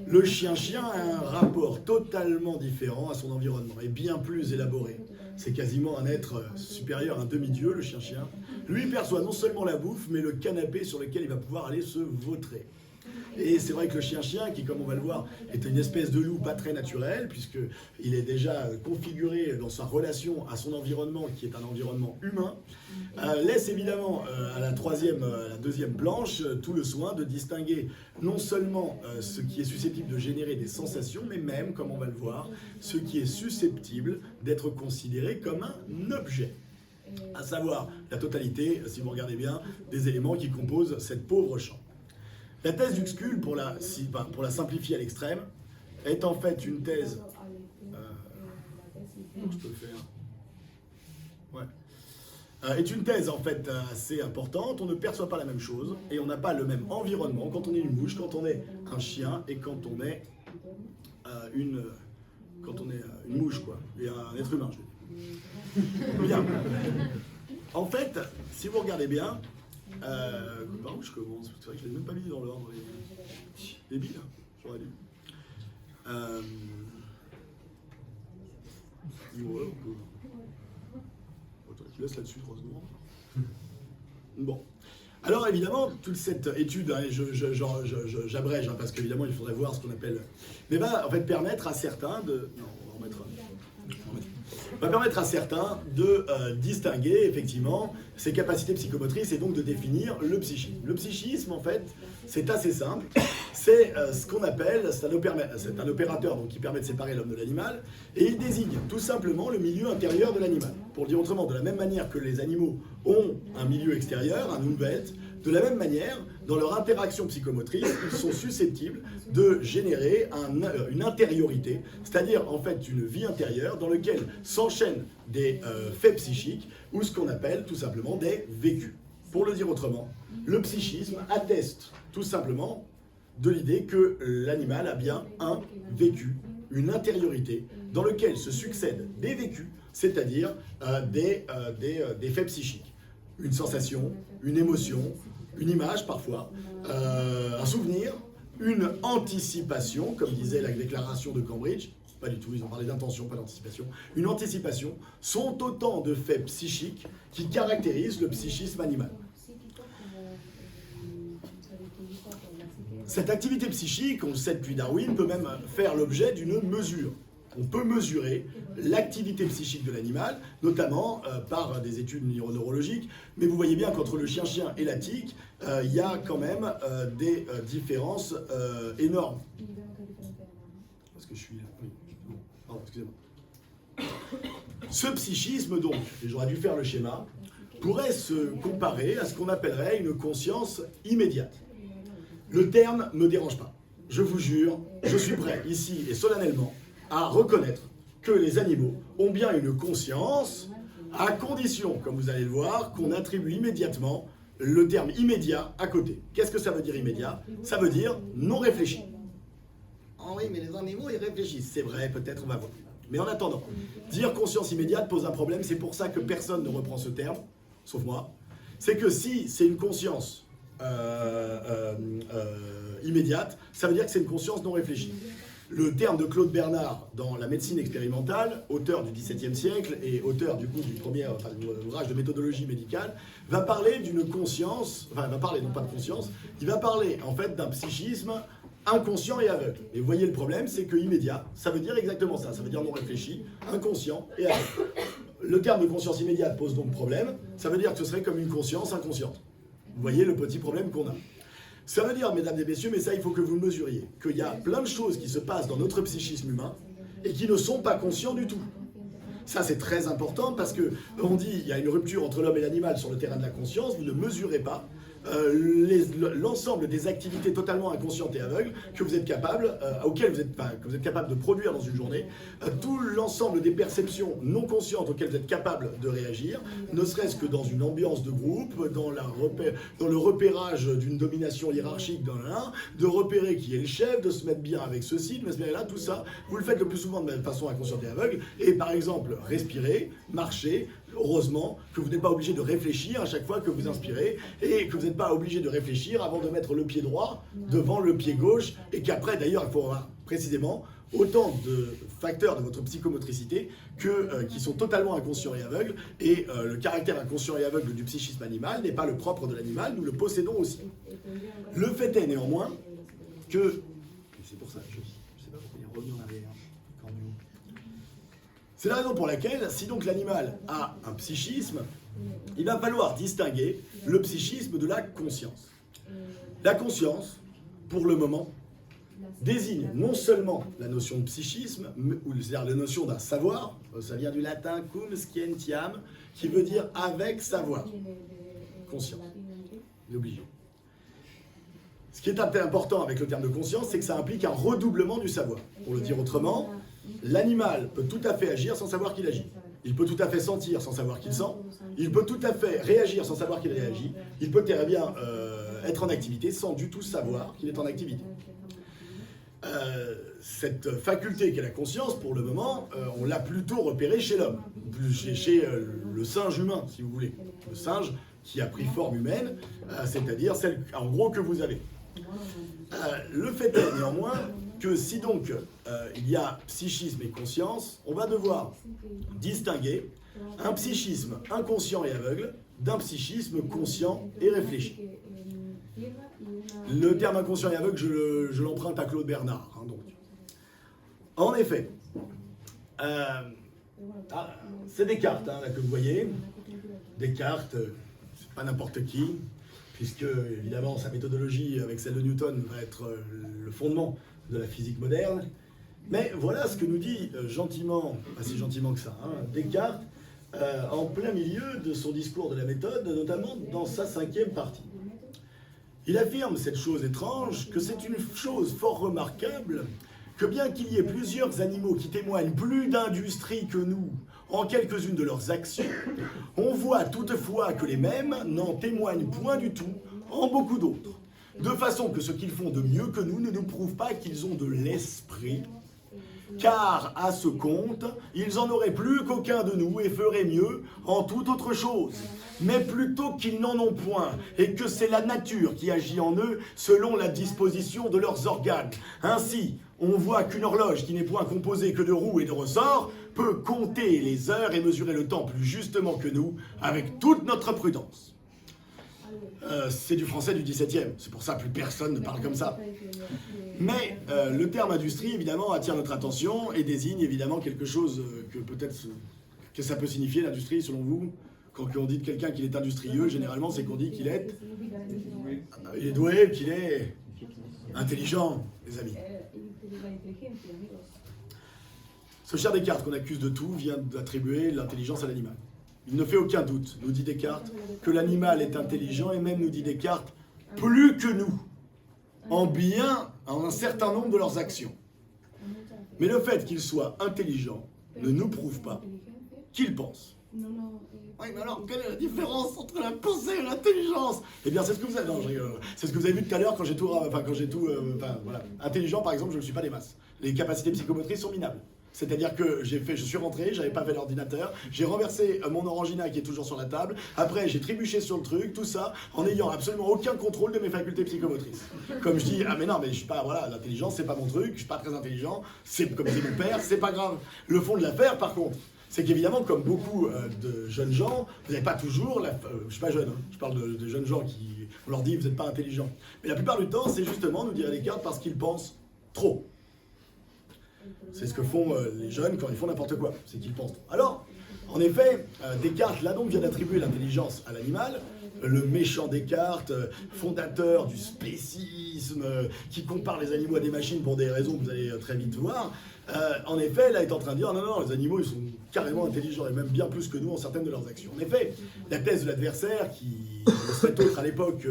Le chien-chien a un rapport totalement différent à son environnement et bien plus élaboré. C'est quasiment un être supérieur, un demi-dieu, le chien-chien. Lui perçoit non seulement la bouffe, mais le canapé sur lequel il va pouvoir aller se vautrer. Et c'est vrai que le chien-chien, qui comme on va le voir, est une espèce de loup pas très naturel, puisqu'il est déjà configuré dans sa relation à son environnement, qui est un environnement humain, laisse évidemment à la deuxième planche tout le soin de distinguer non seulement ce qui est susceptible de générer des sensations, mais même, comme on va le voir, ce qui est susceptible d'être considéré comme un objet. À savoir la totalité, si vous regardez bien, des éléments qui composent cette pauvre chambre. La thèse d'Uxküll, pour la simplifier à l'extrême, est en fait une thèse... je peux le faire. Ouais. Est une thèse en fait assez importante. On ne perçoit pas la même chose et on n'a pas le même environnement quand on est une mouche, quand on est un chien et quand on est une mouche, quoi, et un être humain, je veux dire. Bien. En fait, si vous regardez bien, par où je commence? C'est vrai que je ne l'ai même pas mis dans l'ordre. Les billes, j'aurais dû. Ouais, je laisse là-dessus 3 secondes. Bon. Alors évidemment, toute cette étude, hein, j'abrège, hein, parce qu'évidemment il faudrait voir ce qu'on appelle... Mais va en fait permettre à certains de... Non, on va remettre... va permettre à certains de distinguer effectivement ses capacités psychomotrices et donc de définir le psychisme. Le psychisme, en fait, c'est assez simple. C'est ce qu'on appelle, c'est un opérateur donc, qui permet de séparer l'homme de l'animal, et il désigne tout simplement le milieu intérieur de l'animal. Pour le dire autrement, de la même manière que les animaux ont un milieu extérieur, un Umwelt, de la même manière, dans leur interaction psychomotrice, ils sont susceptibles de générer une intériorité, c'est-à-dire en fait une vie intérieure dans laquelle s'enchaînent des faits psychiques ou ce qu'on appelle tout simplement des vécus. Pour le dire autrement, le psychisme atteste tout simplement de l'idée que l'animal a bien un vécu, une intériorité dans lequel se succèdent des vécus, c'est-à-dire des faits psychiques. Une sensation, une émotion, une image parfois, un souvenir, une anticipation, comme disait la déclaration de Cambridge, pas du tout, ils ont parlé d'intention, pas d'anticipation, une anticipation, sont autant de faits psychiques qui caractérisent le psychisme animal. Cette activité psychique, on le sait depuis Darwin, peut même faire l'objet d'une mesure. On peut mesurer l'activité psychique de l'animal, notamment par des études neurologiques, mais vous voyez bien qu'entre le chien-chien et la tique, il y a quand même des différences énormes. Parce que je suis là. Oui. Bon. Pardon, excusez-moi. Ce psychisme, donc, et j'aurais dû faire le schéma, pourrait se comparer à ce qu'on appellerait une conscience immédiate. Le terme ne me dérange pas. Je vous jure, je suis prêt, ici et solennellement, à reconnaître que les animaux ont bien une conscience, à condition, comme vous allez le voir, qu'on attribue immédiatement le terme immédiat à côté. Qu'est-ce que ça veut dire immédiat? Ça veut dire non réfléchi. Oh oui, mais les animaux, ils réfléchissent. C'est vrai, peut-être, on va voir. Mais en attendant, dire conscience immédiate pose un problème. C'est pour ça que personne ne reprend ce terme, sauf moi. C'est que si c'est une conscience immédiate, ça veut dire que c'est une conscience non réfléchie. Le terme de Claude Bernard dans la médecine expérimentale, auteur du XVIIe siècle et auteur du coup du premier ouvrage de méthodologie médicale, va parler d'une conscience, enfin il va parler non pas de conscience, il va parler en fait d'un psychisme inconscient et aveugle. Et vous voyez le problème, c'est que immédiat, ça veut dire exactement ça, ça veut dire non réfléchi, inconscient et aveugle. Le terme de conscience immédiate pose donc problème, ça veut dire que ce serait comme une conscience inconsciente. Vous voyez le petit problème qu'on a. Ça veut dire, mesdames et messieurs, mais ça il faut que vous le mesuriez, qu'il y a plein de choses qui se passent dans notre psychisme humain et qui ne sont pas conscients du tout. Ça c'est très important parce que on dit il y a une rupture entre l'homme et l'animal sur le terrain de la conscience, vous ne mesurez pas l'ensemble des activités totalement inconscientes et aveugles que vous êtes capable, auxquelles que vous êtes capable de produire dans une journée, tout l'ensemble des perceptions non conscientes auxquelles vous êtes capable de réagir, ne serait-ce que dans une ambiance de groupe, dans le repérage d'une domination hiérarchique de repérer qui est le chef, de se mettre bien avec ceci, de se mettre là, tout ça, vous le faites le plus souvent de façon inconsciente et aveugle, et par exemple, respirer, marcher. Heureusement que vous n'êtes pas obligé de réfléchir à chaque fois que vous inspirez et que vous n'êtes pas obligé de réfléchir avant de mettre le pied droit devant le pied gauche et qu'après d'ailleurs il faut avoir précisément autant de facteurs de votre psychomotricité qui sont totalement inconscients et aveugles et le caractère inconscient et aveugle du psychisme animal n'est pas le propre de l'animal, nous le possédons aussi. Le fait est néanmoins que... C'est pour ça que je ne sais pas pourquoi il est revenu en arrière. C'est la raison pour laquelle, si donc l'animal a un psychisme, il va falloir distinguer le psychisme de la conscience. La conscience, pour le moment, désigne non seulement la notion de psychisme, c'est-à-dire la notion d'un savoir, ça vient du latin cum scientiam, qui veut dire avec savoir. Conscience. C'est obligé. Ce qui est important avec le terme de conscience, c'est que ça implique un redoublement du savoir. Pour le dire autrement, l'animal peut tout à fait agir sans savoir qu'il agit. Il peut tout à fait sentir sans savoir qu'il sent. Il peut tout à fait réagir sans savoir qu'il réagit. Il peut très bien être en activité sans du tout savoir qu'il est en activité. Cette faculté qu'est la conscience, pour le moment, on l'a plutôt repérée chez l'homme, chez le singe humain, si vous voulez. Le singe qui a pris forme humaine, c'est-à-dire celle, en gros, que vous avez. Le fait est néanmoins que si donc il y a psychisme et conscience, on va devoir distinguer un psychisme inconscient et aveugle d'un psychisme conscient et réfléchi. Le terme inconscient et aveugle, je l'emprunte à Claude Bernard. Hein, donc. En effet, c'est Descartes hein, là, que vous voyez. Descartes, c'est pas n'importe qui, puisque évidemment sa méthodologie avec celle de Newton va être le fondement de la physique moderne. Mais voilà ce que nous dit gentiment, pas si gentiment que ça, hein, Descartes, en plein milieu de son discours de la méthode, notamment dans sa 5e partie. Il affirme cette chose étrange, que c'est une chose fort remarquable, que bien qu'il y ait plusieurs animaux qui témoignent plus d'industrie que nous en quelques-unes de leurs actions, on voit toutefois que les mêmes n'en témoignent point du tout en beaucoup d'autres. De façon que ce qu'ils font de mieux que nous ne nous prouve pas qu'ils ont de l'esprit, car à ce compte, ils en auraient plus qu'aucun de nous et feraient mieux en toute autre chose. Mais plutôt qu'ils n'en ont point, et que c'est la nature qui agit en eux selon la disposition de leurs organes. Ainsi, on voit qu'une horloge qui n'est point composée que de roues et de ressorts peut compter les heures et mesurer le temps plus justement que nous, avec toute notre prudence. C'est du français du XVIIe, c'est pour ça que plus personne ne parle comme ça. Mais le terme industrie, évidemment, attire notre attention et désigne évidemment quelque chose que peut-être que ça peut signifier, l'industrie, selon vous. Quand on dit de quelqu'un qu'il est industrieux, généralement, c'est qu'on dit qu'il est doué, qu'il est intelligent, les amis. Ce cher Descartes qu'on accuse de tout vient d'attribuer l'intelligence à l'animal. Il ne fait aucun doute, nous dit Descartes, que l'animal est intelligent, et même nous dit Descartes, plus que nous, en un certain nombre de leurs actions. Mais le fait qu'il soit intelligent ne nous prouve pas qu'il pense. Oui, mais alors, quelle est la différence entre la pensée et l'intelligence? Eh bien, c'est ce que vous avez... Non, je rigole. C'est ce que vous avez vu tout à l'heure quand j'ai tout... voilà. Intelligent, par exemple, je ne suis pas des masses. Les capacités psychomotrices sont minables. C'est-à-dire que je suis rentré, j'avais pas fait l'ordinateur, j'ai renversé mon Orangina qui est toujours sur la table, après j'ai trébuché sur le truc, tout ça, en n'ayant absolument aucun contrôle de mes facultés psychomotrices. Comme je dis, ah mais non, mais je suis pas, voilà, l'intelligence c'est pas mon truc, je suis pas très intelligent, c'est comme c'est mon père, c'est pas grave. Le fond de l'affaire, par contre, c'est qu'évidemment, comme beaucoup de jeunes gens, vous n'avez pas toujours, je suis pas jeune, hein, je parle de jeunes gens qui, on leur dit vous n'êtes pas intelligent. Mais la plupart du temps, c'est justement nous dire Descartes parce qu'ils pensent trop. C'est ce que font les jeunes quand ils font n'importe quoi, c'est qu'ils pensent trop. Alors, en effet, Descartes, là donc, vient d'attribuer l'intelligence à l'animal, le méchant Descartes, fondateur du spécisme, qui compare les animaux à des machines pour des raisons que vous allez très vite voir. En effet, là, est en train de dire non, non, les animaux, ils sont carrément intelligents et même bien plus que nous en certaines de leurs actions. En effet, la thèse de l'adversaire, qui ne serait autre à l'époque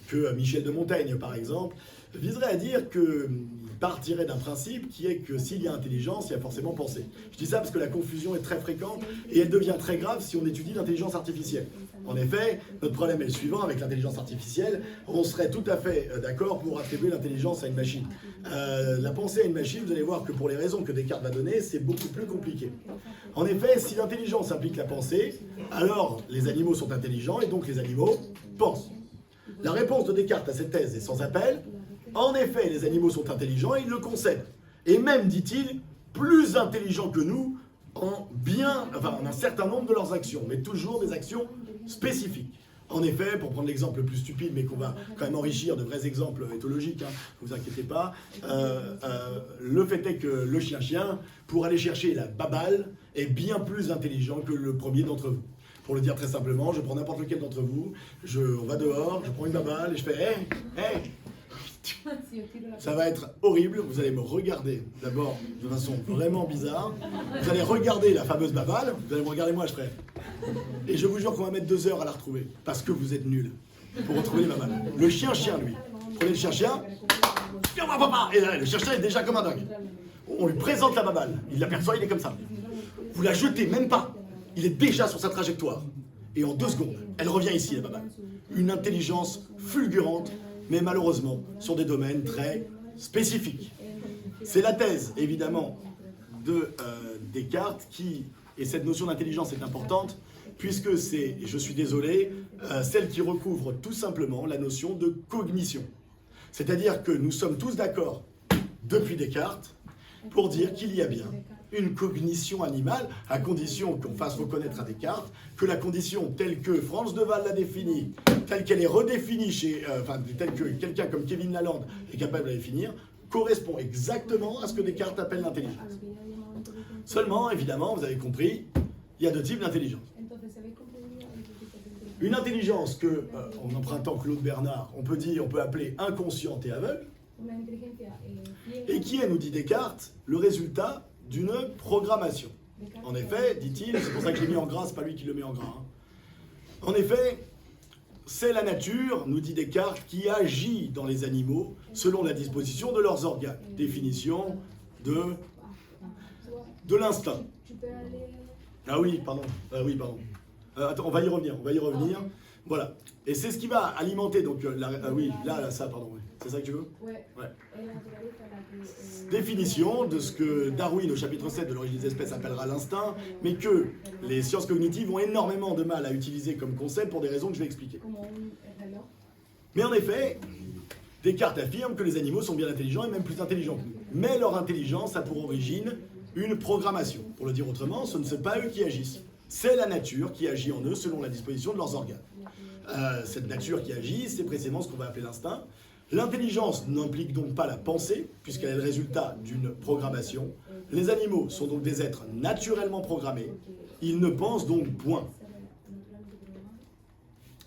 que Michel de Montaigne, par exemple, viserait à dire qu'il partirait d'un principe qui est que s'il y a intelligence, il y a forcément pensée. Je dis ça parce que la confusion est très fréquente et elle devient très grave si on étudie l'intelligence artificielle. En effet, notre problème est le suivant avec l'intelligence artificielle, on serait tout à fait d'accord pour attribuer l'intelligence à une machine. La pensée à une machine, vous allez voir que pour les raisons que Descartes va donner, c'est beaucoup plus compliqué. En effet, si l'intelligence implique la pensée, alors les animaux sont intelligents et donc les animaux pensent. La réponse de Descartes à cette thèse est sans appel. En effet, les animaux sont intelligents et ils le concèdent. Et même, dit-il, plus intelligents que nous en un certain nombre de leurs actions, mais toujours des actions spécifiques. En effet, pour prendre l'exemple le plus stupide, mais qu'on va quand même enrichir de vrais exemples éthologiques, hein, ne vous inquiétez pas, le fait est que le chien-chien, pour aller chercher la babale, est bien plus intelligent que le premier d'entre vous. Pour le dire très simplement, je prends n'importe lequel d'entre vous, on va dehors, je prends une babale et je fais « Hey, ça va être horrible, vous allez me regarder d'abord de façon vraiment bizarre, vous allez regarder la fameuse babale, vous allez me regarder moi, je ferai. Et je vous jure qu'on va mettre 2 heures à la retrouver, parce que vous êtes nuls pour retrouver les babales. Le chien-chien, lui, prenez le chien-chien, et là, le chien-chien est déjà comme un dingue. On lui présente la babale, il l'aperçoit, il est comme ça. Vous la jetez même pas, il est déjà sur sa trajectoire. Et en 2 secondes, elle revient ici, la babale. Une intelligence fulgurante, mais malheureusement sur des domaines très spécifiques. C'est la thèse, évidemment, de Descartes et cette notion d'intelligence est importante, puisque c'est, et je suis désolé, celle qui recouvre tout simplement la notion de cognition. C'est-à-dire que nous sommes tous d'accord, depuis Descartes, pour dire qu'il y a bien une cognition animale, à condition qu'on fasse reconnaître à Descartes que la condition telle que Franz de Waal l'a définie, telle qu'elle est redéfinie telle que quelqu'un comme Kevin Lalande est capable de la définir, correspond exactement à ce que Descartes appelle l'intelligence. Seulement, évidemment, vous avez compris, il y a 2 types d'intelligence. Une intelligence que, en empruntant Claude Bernard, on peut appeler inconsciente et aveugle, et qui est, nous dit Descartes, le résultat d'une programmation. En effet, dit-il, c'est pour ça que je l'ai mis en gras, c'est pas lui qui le met en gras. Hein. En effet, c'est la nature, nous dit Descartes, qui agit dans les animaux selon la disposition de leurs organes. Définition de l'instinct. Ah oui, pardon. Attends, on va y revenir. Voilà. Et c'est ce qui va alimenter, donc, ça, pardon. Ouais. C'est ça que tu veux ? Ouais. Définition de ce que Darwin, au chapitre 7 de l'origine des espèces, appellera l'instinct, mais que les sciences cognitives ont énormément de mal à utiliser comme concept pour des raisons que je vais expliquer. Mais en effet, Descartes affirme que les animaux sont bien intelligents et même plus intelligents que nous. Mais leur intelligence a pour origine une programmation. Pour le dire autrement, ce ne sont pas eux qui agissent. C'est la nature qui agit en eux selon la disposition de leurs organes. Cette nature qui agit, c'est précisément ce qu'on va appeler l'instinct. L'intelligence n'implique donc pas la pensée, puisqu'elle est le résultat d'une programmation. Les animaux sont donc des êtres naturellement programmés. Ils ne pensent donc point.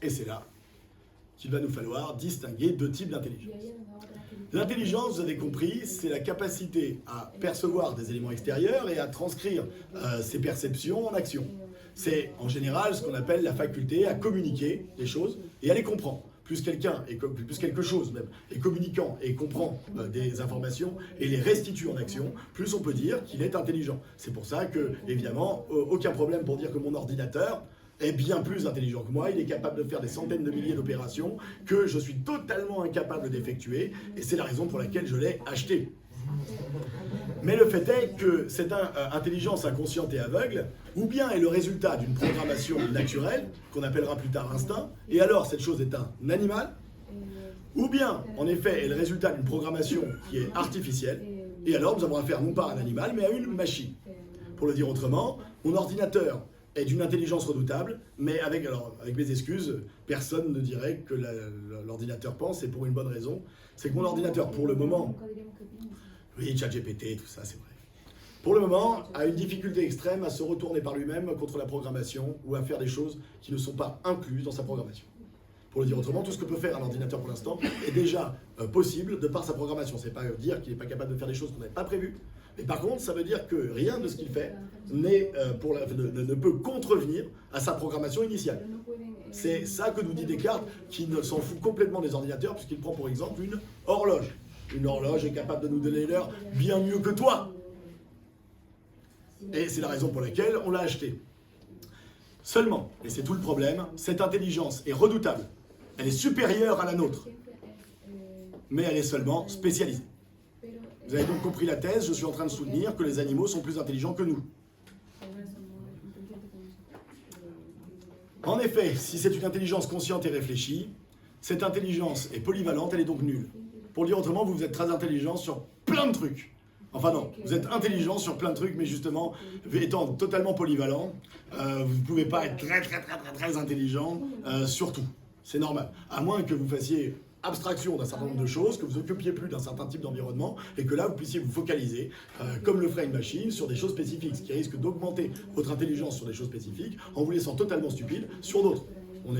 Et c'est là qu'il va nous falloir distinguer 2 types d'intelligence. L'intelligence, vous avez compris, c'est la capacité à percevoir des éléments extérieurs et à transcrire ces perceptions en action. C'est en général ce qu'on appelle la faculté à communiquer les choses et à les comprendre. Plus quelque chose même est communicant et comprend des informations et les restitue en action, plus on peut dire qu'il est intelligent. C'est pour ça que, évidemment, aucun problème pour dire que mon ordinateur est bien plus intelligent que moi, il est capable de faire des centaines de milliers d'opérations que je suis totalement incapable d'effectuer, et c'est la raison pour laquelle je l'ai acheté. Mais le fait est que cette intelligence inconsciente et aveugle, ou bien est le résultat d'une programmation naturelle, qu'on appellera plus tard instinct, et alors cette chose est un animal, ou bien, en effet, est le résultat d'une programmation qui est artificielle, et alors nous avons affaire non pas à un animal, mais à une machine. Pour le dire autrement, mon ordinateur est d'une intelligence redoutable, mais avec mes excuses, personne ne dirait que l'ordinateur pense, et pour une bonne raison, c'est que mon ordinateur, pour le moment, oui, ChatGPT, tout ça, c'est vrai, pour le moment, a une difficulté extrême à se retourner par lui-même contre la programmation ou à faire des choses qui ne sont pas incluses dans sa programmation. Pour le dire autrement, tout ce que peut faire un ordinateur pour l'instant est déjà possible de par sa programmation. C'est pas dire qu'il n'est pas capable de faire des choses qu'on n'avait pas prévues, mais par contre, ça veut dire que rien de ce qu'il fait ne peut contrevenir à sa programmation initiale. C'est ça que nous dit Descartes, qui s'en fout complètement des ordinateurs, puisqu'il prend pour exemple une horloge. Une horloge est capable de nous donner l'heure bien mieux que toi. Et c'est la raison pour laquelle on l'a achetée. Seulement, et c'est tout le problème, cette intelligence est redoutable. Elle est supérieure à la nôtre. Mais elle est seulement spécialisée. Vous avez donc compris la thèse, je suis en train de soutenir que les animaux sont plus intelligents que nous. En effet, si c'est une intelligence consciente et réfléchie, cette intelligence est polyvalente, elle est donc nulle. Pour le dire autrement, vous êtes très intelligent sur plein de trucs. Enfin non, vous êtes intelligent sur plein de trucs, mais justement, étant totalement polyvalent, vous ne pouvez pas être très intelligent sur tout. C'est normal. À moins que vous fassiez abstraction d'un certain nombre de choses, que vous occupiez plus d'un certain type d'environnement, et que là, vous puissiez vous focaliser, comme le ferait une machine, sur des choses spécifiques, ce qui risque d'augmenter votre intelligence sur des choses spécifiques, en vous laissant totalement stupide sur d'autres. On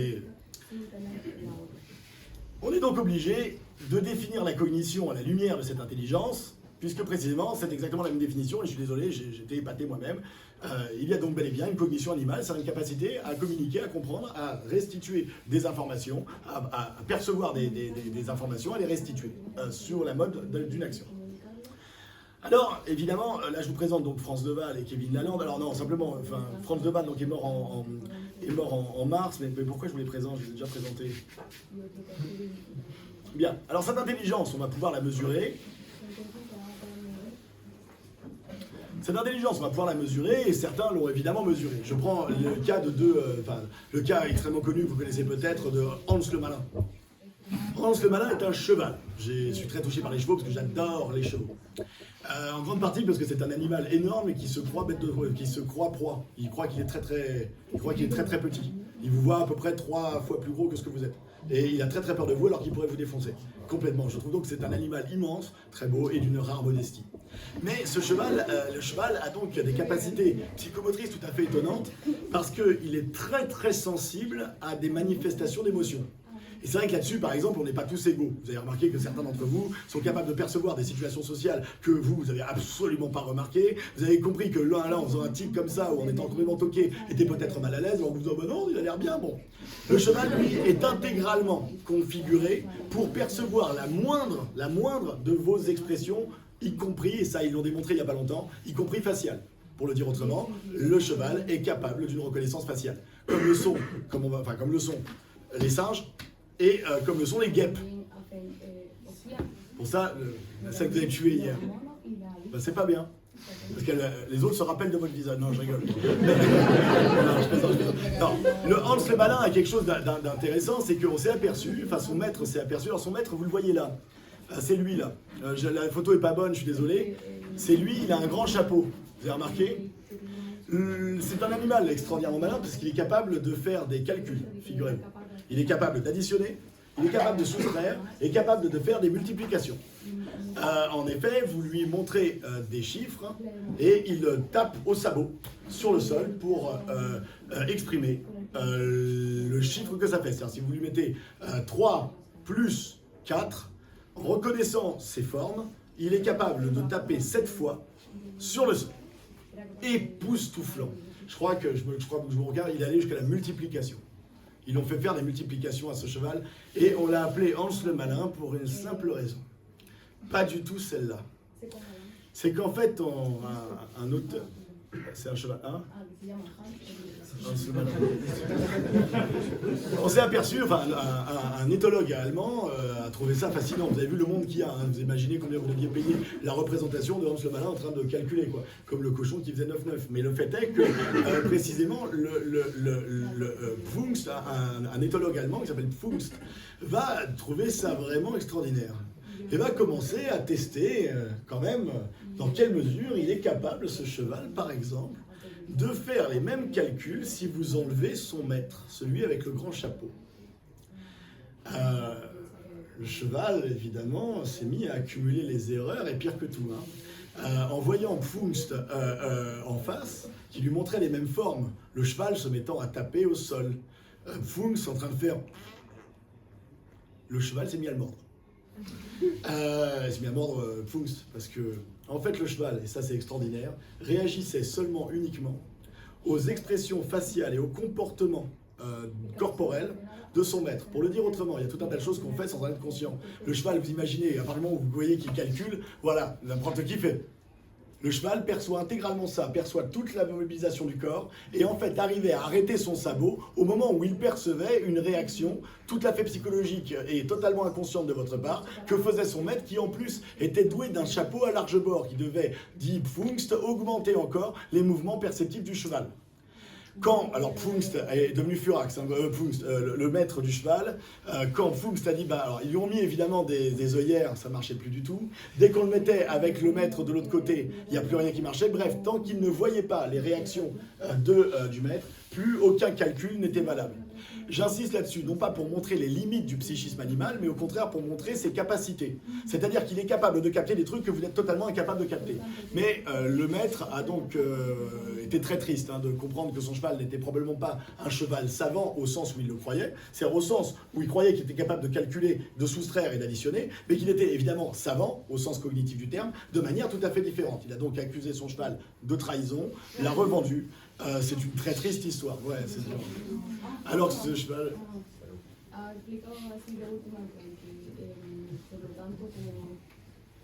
est donc obligé de définir la cognition à la lumière de cette intelligence, puisque précisément, c'est exactement la même définition, et je suis désolé, j'étais épaté moi-même. Il y a donc bel et bien une cognition animale, c'est une capacité à communiquer, à comprendre, à restituer des informations, à percevoir des informations, à les restituer sur la mode d'une action. Alors, évidemment, là je vous présente donc Franz de Waal et Kevin Laland. Alors non, simplement, Franz de Waal donc, est mort en mars, mais pourquoi je vous les présente? Je les ai déjà présentés. Bien, alors cette intelligence, on va pouvoir la mesurer. Cette intelligence, on va pouvoir la mesurer, et certains l'ont évidemment mesurée. Je prends le cas le cas extrêmement connu, que vous connaissez peut-être, de Hans le Malin. Hans le Malin est un cheval. Je suis très touché par les chevaux parce que j'adore les chevaux. En grande partie parce que c'est un animal énorme et qui se croit proie. Il croit qu'il est très petit. Il vous voit à peu près 3 fois plus gros que ce que vous êtes. Et il a très peur de vous alors qu'il pourrait vous défoncer. Complètement. Je trouve donc que c'est un animal immense, très beau et d'une rare modestie. Mais ce cheval, le cheval a donc des capacités psychomotrices tout à fait étonnantes parce qu'il est très sensible à des manifestations d'émotions. Et c'est vrai que là-dessus, par exemple, on n'est pas tous égaux. Vous avez remarqué que certains d'entre vous sont capables de percevoir des situations sociales que vous n'avez absolument pas remarquées. Vous avez compris que l'un en faisant un tic comme ça, ou en étant complètement toqué, était peut-être mal à l'aise, en vous disant bah non, il a l'air bien bon. Le cheval, lui, est intégralement configuré pour percevoir la moindre de vos expressions, y compris, et ça ils l'ont démontré il n'y a pas longtemps, y compris faciale. Pour le dire autrement, le cheval est capable d'une reconnaissance faciale. Comme le sont les singes, et comme le sont les guêpes. Pour ça, celle que vous avez tuée hier, ben, c'est pas bien. Parce que les autres se rappellent de votre visage. Non, je rigole. Non, le Hans le Malin a quelque chose d'intéressant, c'est qu'on s'est aperçu, son maître s'est aperçu, alors son maître, vous le voyez là, c'est lui là. La photo est pas bonne, je suis désolé. C'est lui, il a un grand chapeau. Vous avez remarqué? C'est un animal extraordinairement malin parce qu'il est capable de faire des calculs, figurez-vous. Il est capable d'additionner, il est capable de soustraire, et capable de faire des multiplications. En effet, vous lui montrez des chiffres et il tape au sabot sur le sol pour exprimer le chiffre que ça fait. C'est-à-dire si vous lui mettez 3 plus 4, en reconnaissant ses formes, il est capable de taper 7 fois sur le sol. Époustouflant. Je crois que je vous regarde, il est allé jusqu'à la multiplication. Ils l'ont fait faire des multiplications à ce cheval et on l'a appelé Hans le Malin pour une simple raison. Pas du tout celle-là. C'est qu'en fait, un auteur, C'est un cheval, hein? Ah, que se llama Hans. Un cheval. On s'est aperçu, enfin, un éthologue allemand a trouvé ça fascinant. Vous avez vu le monde qu'il y a, hein. Vous imaginez combien vous deviez payer la représentation de Hans le Malin en train de calculer, quoi. Comme le cochon qui faisait 9,9. Mais le fait est que, précisément, Pfungst, un éthologue allemand qui s'appelle Pfungst, va trouver ça vraiment extraordinaire. Et va commencer à tester, quand même, dans quelle mesure il est capable, ce cheval, par exemple, de faire les mêmes calculs si vous enlevez son maître, celui avec le grand chapeau. Le cheval, évidemment, s'est mis à accumuler les erreurs, et pire que tout, hein. En voyant Pfungst en face, qui lui montrait les mêmes formes, le cheval se mettant à taper au sol, Pfungst en train de faire... Le cheval s'est mis à le mordre. Il s'est mis à mordre Pfungst, parce que, en fait, le cheval, et ça c'est extraordinaire, réagissait seulement uniquement aux expressions faciales et au comportement corporel de son maître. Pour le dire autrement, il y a tout un tas de choses qu'on fait sans en être conscient. Le cheval, vous imaginez, à partir du moment où vous voyez qu'il calcule, voilà, n'importe qui fait. Le cheval perçoit intégralement ça, perçoit toute la mobilisation du corps, et en fait arrivait à arrêter son sabot au moment où il percevait une réaction tout à fait psychologique et totalement inconsciente de votre part, que faisait son maître, qui en plus était doué d'un chapeau à large bord, qui devait, dit Pfungst, augmenter encore les mouvements perceptifs du cheval. Alors Pfungst est devenu furax, hein, le maître du cheval, quand Pfungst a dit, alors ils lui ont mis évidemment des œillères, ça marchait plus du tout. Dès qu'on le mettait avec le maître de l'autre côté, il n'y a plus rien qui marchait. Bref, tant qu'il ne voyait pas les réactions du maître, plus aucun calcul n'était valable. J'insiste là-dessus, non pas pour montrer les limites du psychisme animal, mais au contraire pour montrer ses capacités. C'est-à-dire qu'il est capable de capter des trucs que vous êtes totalement incapable de capter. Mais le maître a donc été très triste de comprendre que son cheval n'était probablement pas un cheval savant au sens où il le croyait, c'est-à-dire au sens où il croyait qu'il était capable de calculer, de soustraire et d'additionner, mais qu'il était évidemment savant, au sens cognitif du terme, de manière tout à fait différente. Il a donc accusé son cheval de trahison, l'a revendu. C'est une très triste histoire, ouais, c'est sûr. Alors que ce cheval... Ha explicado así de última que, por lo tanto, como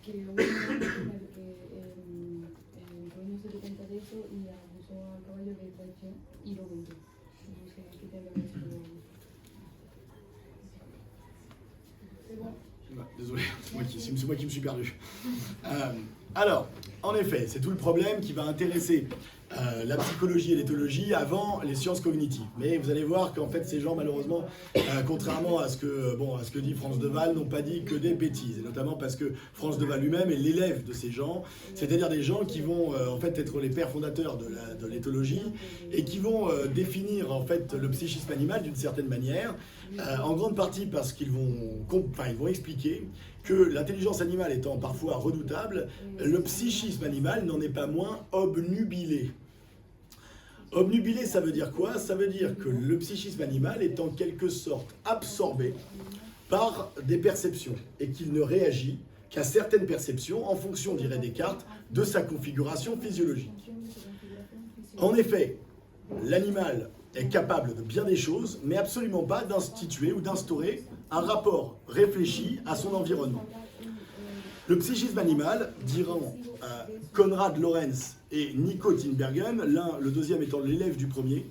que obviamente que el dueño se dio cuenta de eso y abusó al caballo de traición y lo vendió. No sé qué tiene que ver con... C'est bon. Désolé, c'est moi qui me suis perdu. Alors, en effet, c'est tout le problème qui va intéresser la psychologie et l'éthologie avant les sciences cognitives. Mais vous allez voir qu'en fait, ces gens, malheureusement, contrairement à ce que dit Frans de Waal, n'ont pas dit que des bêtises. Et notamment parce que Frans de Waal lui-même est l'élève de ces gens, c'est-à-dire des gens qui vont en fait être les pères fondateurs de l'éthologie et qui vont définir en fait le psychisme animal d'une certaine manière, en grande partie parce qu'ils vont expliquer que l'intelligence animale étant parfois redoutable, le psychisme animal n'en est pas moins obnubilé. Obnubilé, ça veut dire quoi? Ça veut dire que le psychisme animal est en quelque sorte absorbé par des perceptions et qu'il ne réagit qu'à certaines perceptions en fonction, dirait Descartes, de sa configuration physiologique. En effet, l'animal est capable de bien des choses, mais absolument pas d'instituer ou d'instaurer un rapport réfléchi à son environnement. Le psychisme animal, diront Konrad Lorenz et Nico Tinbergen, le deuxième étant l'élève du premier,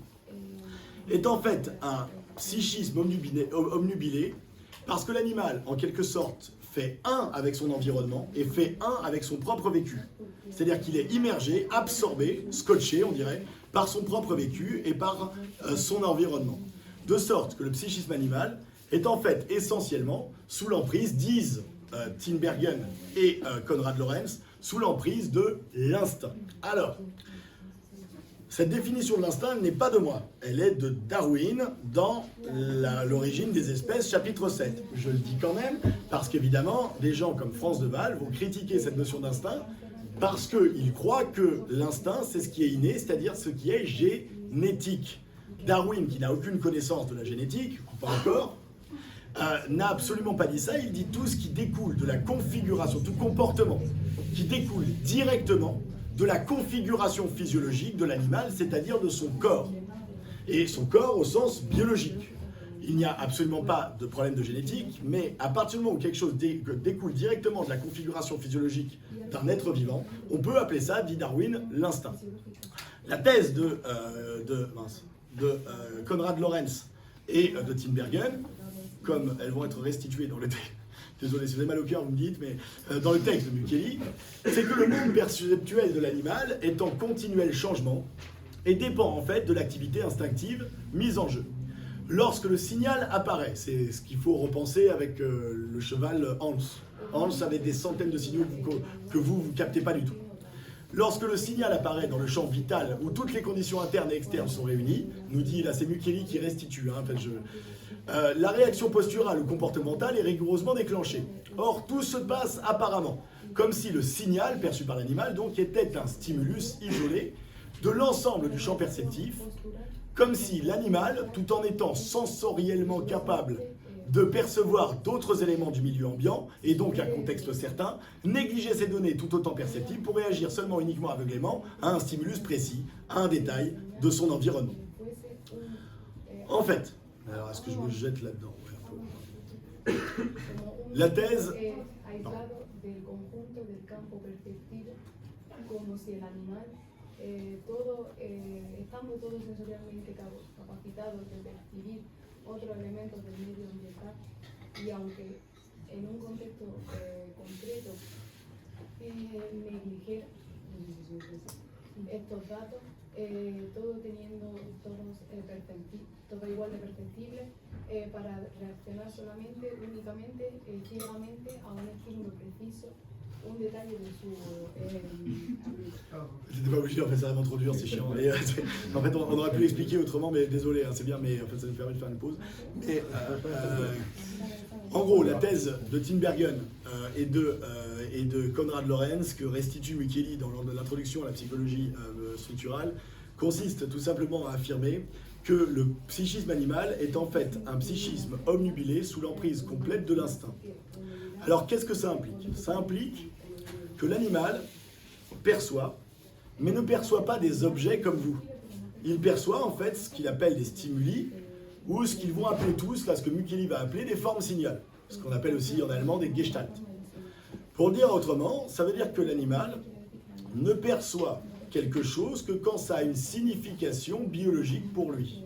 est en fait un psychisme obnubilé parce que l'animal, en quelque sorte, fait un avec son environnement et fait un avec son propre vécu. C'est-à-dire qu'il est immergé, absorbé, scotché, on dirait, par son propre vécu et par son environnement. De sorte que le psychisme animal est en fait essentiellement sous l'emprise, disent Tinbergen et Konrad Lorenz, sous l'emprise de l'instinct. Alors, cette définition de l'instinct n'est pas de moi, elle est de Darwin dans l'origine des espèces, chapitre 7. Je le dis quand même, parce qu'évidemment, des gens comme Frans de Waal vont critiquer cette notion d'instinct, parce qu'ils croient que l'instinct, c'est ce qui est inné, c'est-à-dire ce qui est génétique. Darwin, qui n'a aucune connaissance de la génétique, ou pas encore, n'a absolument pas dit ça. Il dit tout ce qui découle de la configuration, tout comportement qui découle directement de la configuration physiologique de l'animal, c'est-à-dire de son corps. Et son corps au sens biologique. il n'y a absolument pas de problème de génétique, mais à partir du moment où quelque chose découle directement de la configuration physiologique d'un être vivant, on peut appeler ça, dit Darwin, l'instinct. La thèse de Konrad Lorenz et de Tinbergen, comme elles vont être restituées dans le texte, désolé si vous avez mal au cœur, vous me dites, mais dans le texte de Micheli, c'est que le monde perceptuel de l'animal est en continuel changement et dépend en fait de l'activité instinctive mise en jeu. Lorsque le signal apparaît, c'est ce qu'il faut repenser avec le cheval Hans. Hans avait des centaines de signaux que vous ne captez pas du tout. Lorsque le signal apparaît dans le champ vital, où toutes les conditions internes et externes sont réunies, nous dit, là c'est Micheli qui restitue, la réaction posturale ou comportementale est rigoureusement déclenchée. Or, tout se passe apparemment, comme si le signal perçu par l'animal donc était un stimulus isolé de l'ensemble du champ perceptif, comme si l'animal, tout en étant sensoriellement capable de percevoir d'autres éléments du milieu ambiant, et donc à contexte certain, négligeait ces données tout autant perceptibles pour réagir seulement uniquement aveuglément à un stimulus précis, à un détail de son environnement. En fait, alors est-ce que je me jette là-dedans? Ouais, la thèse... Estando todos sensorialmente capacitados de percibir otros elementos del medio ambiental y aunque en un contexto concreto negliger estos datos, todo teniendo todo igual de perceptible para reaccionar solamente, únicamente, ciegamente a un estímulo preciso. Un détail de su J'étais pas obligé, en fait, ça va m'introduire, c'est chiant. Et, en fait, on aurait pu l'expliquer autrement, mais désolé, hein, c'est bien, mais en fait, ça nous permet de faire une pause. Mais, en gros, la thèse de Tinbergen et de Konrad Lorenz, que restitue Micheli dans l'introduction à la psychologie structurale, consiste tout simplement à affirmer que le psychisme animal est en fait un psychisme obnubilé sous l'emprise complète de l'instinct. Alors, qu'est-ce que ça implique? Ça implique que l'animal perçoit, mais ne perçoit pas des objets comme vous. Il perçoit en fait ce qu'il appelle des stimuli, ou ce qu'ils vont appeler tous, là ce que Micheli va appeler des formes signales, ce qu'on appelle aussi en allemand des Gestalt. Pour le dire autrement, ça veut dire que l'animal ne perçoit quelque chose que quand ça a une signification biologique pour lui.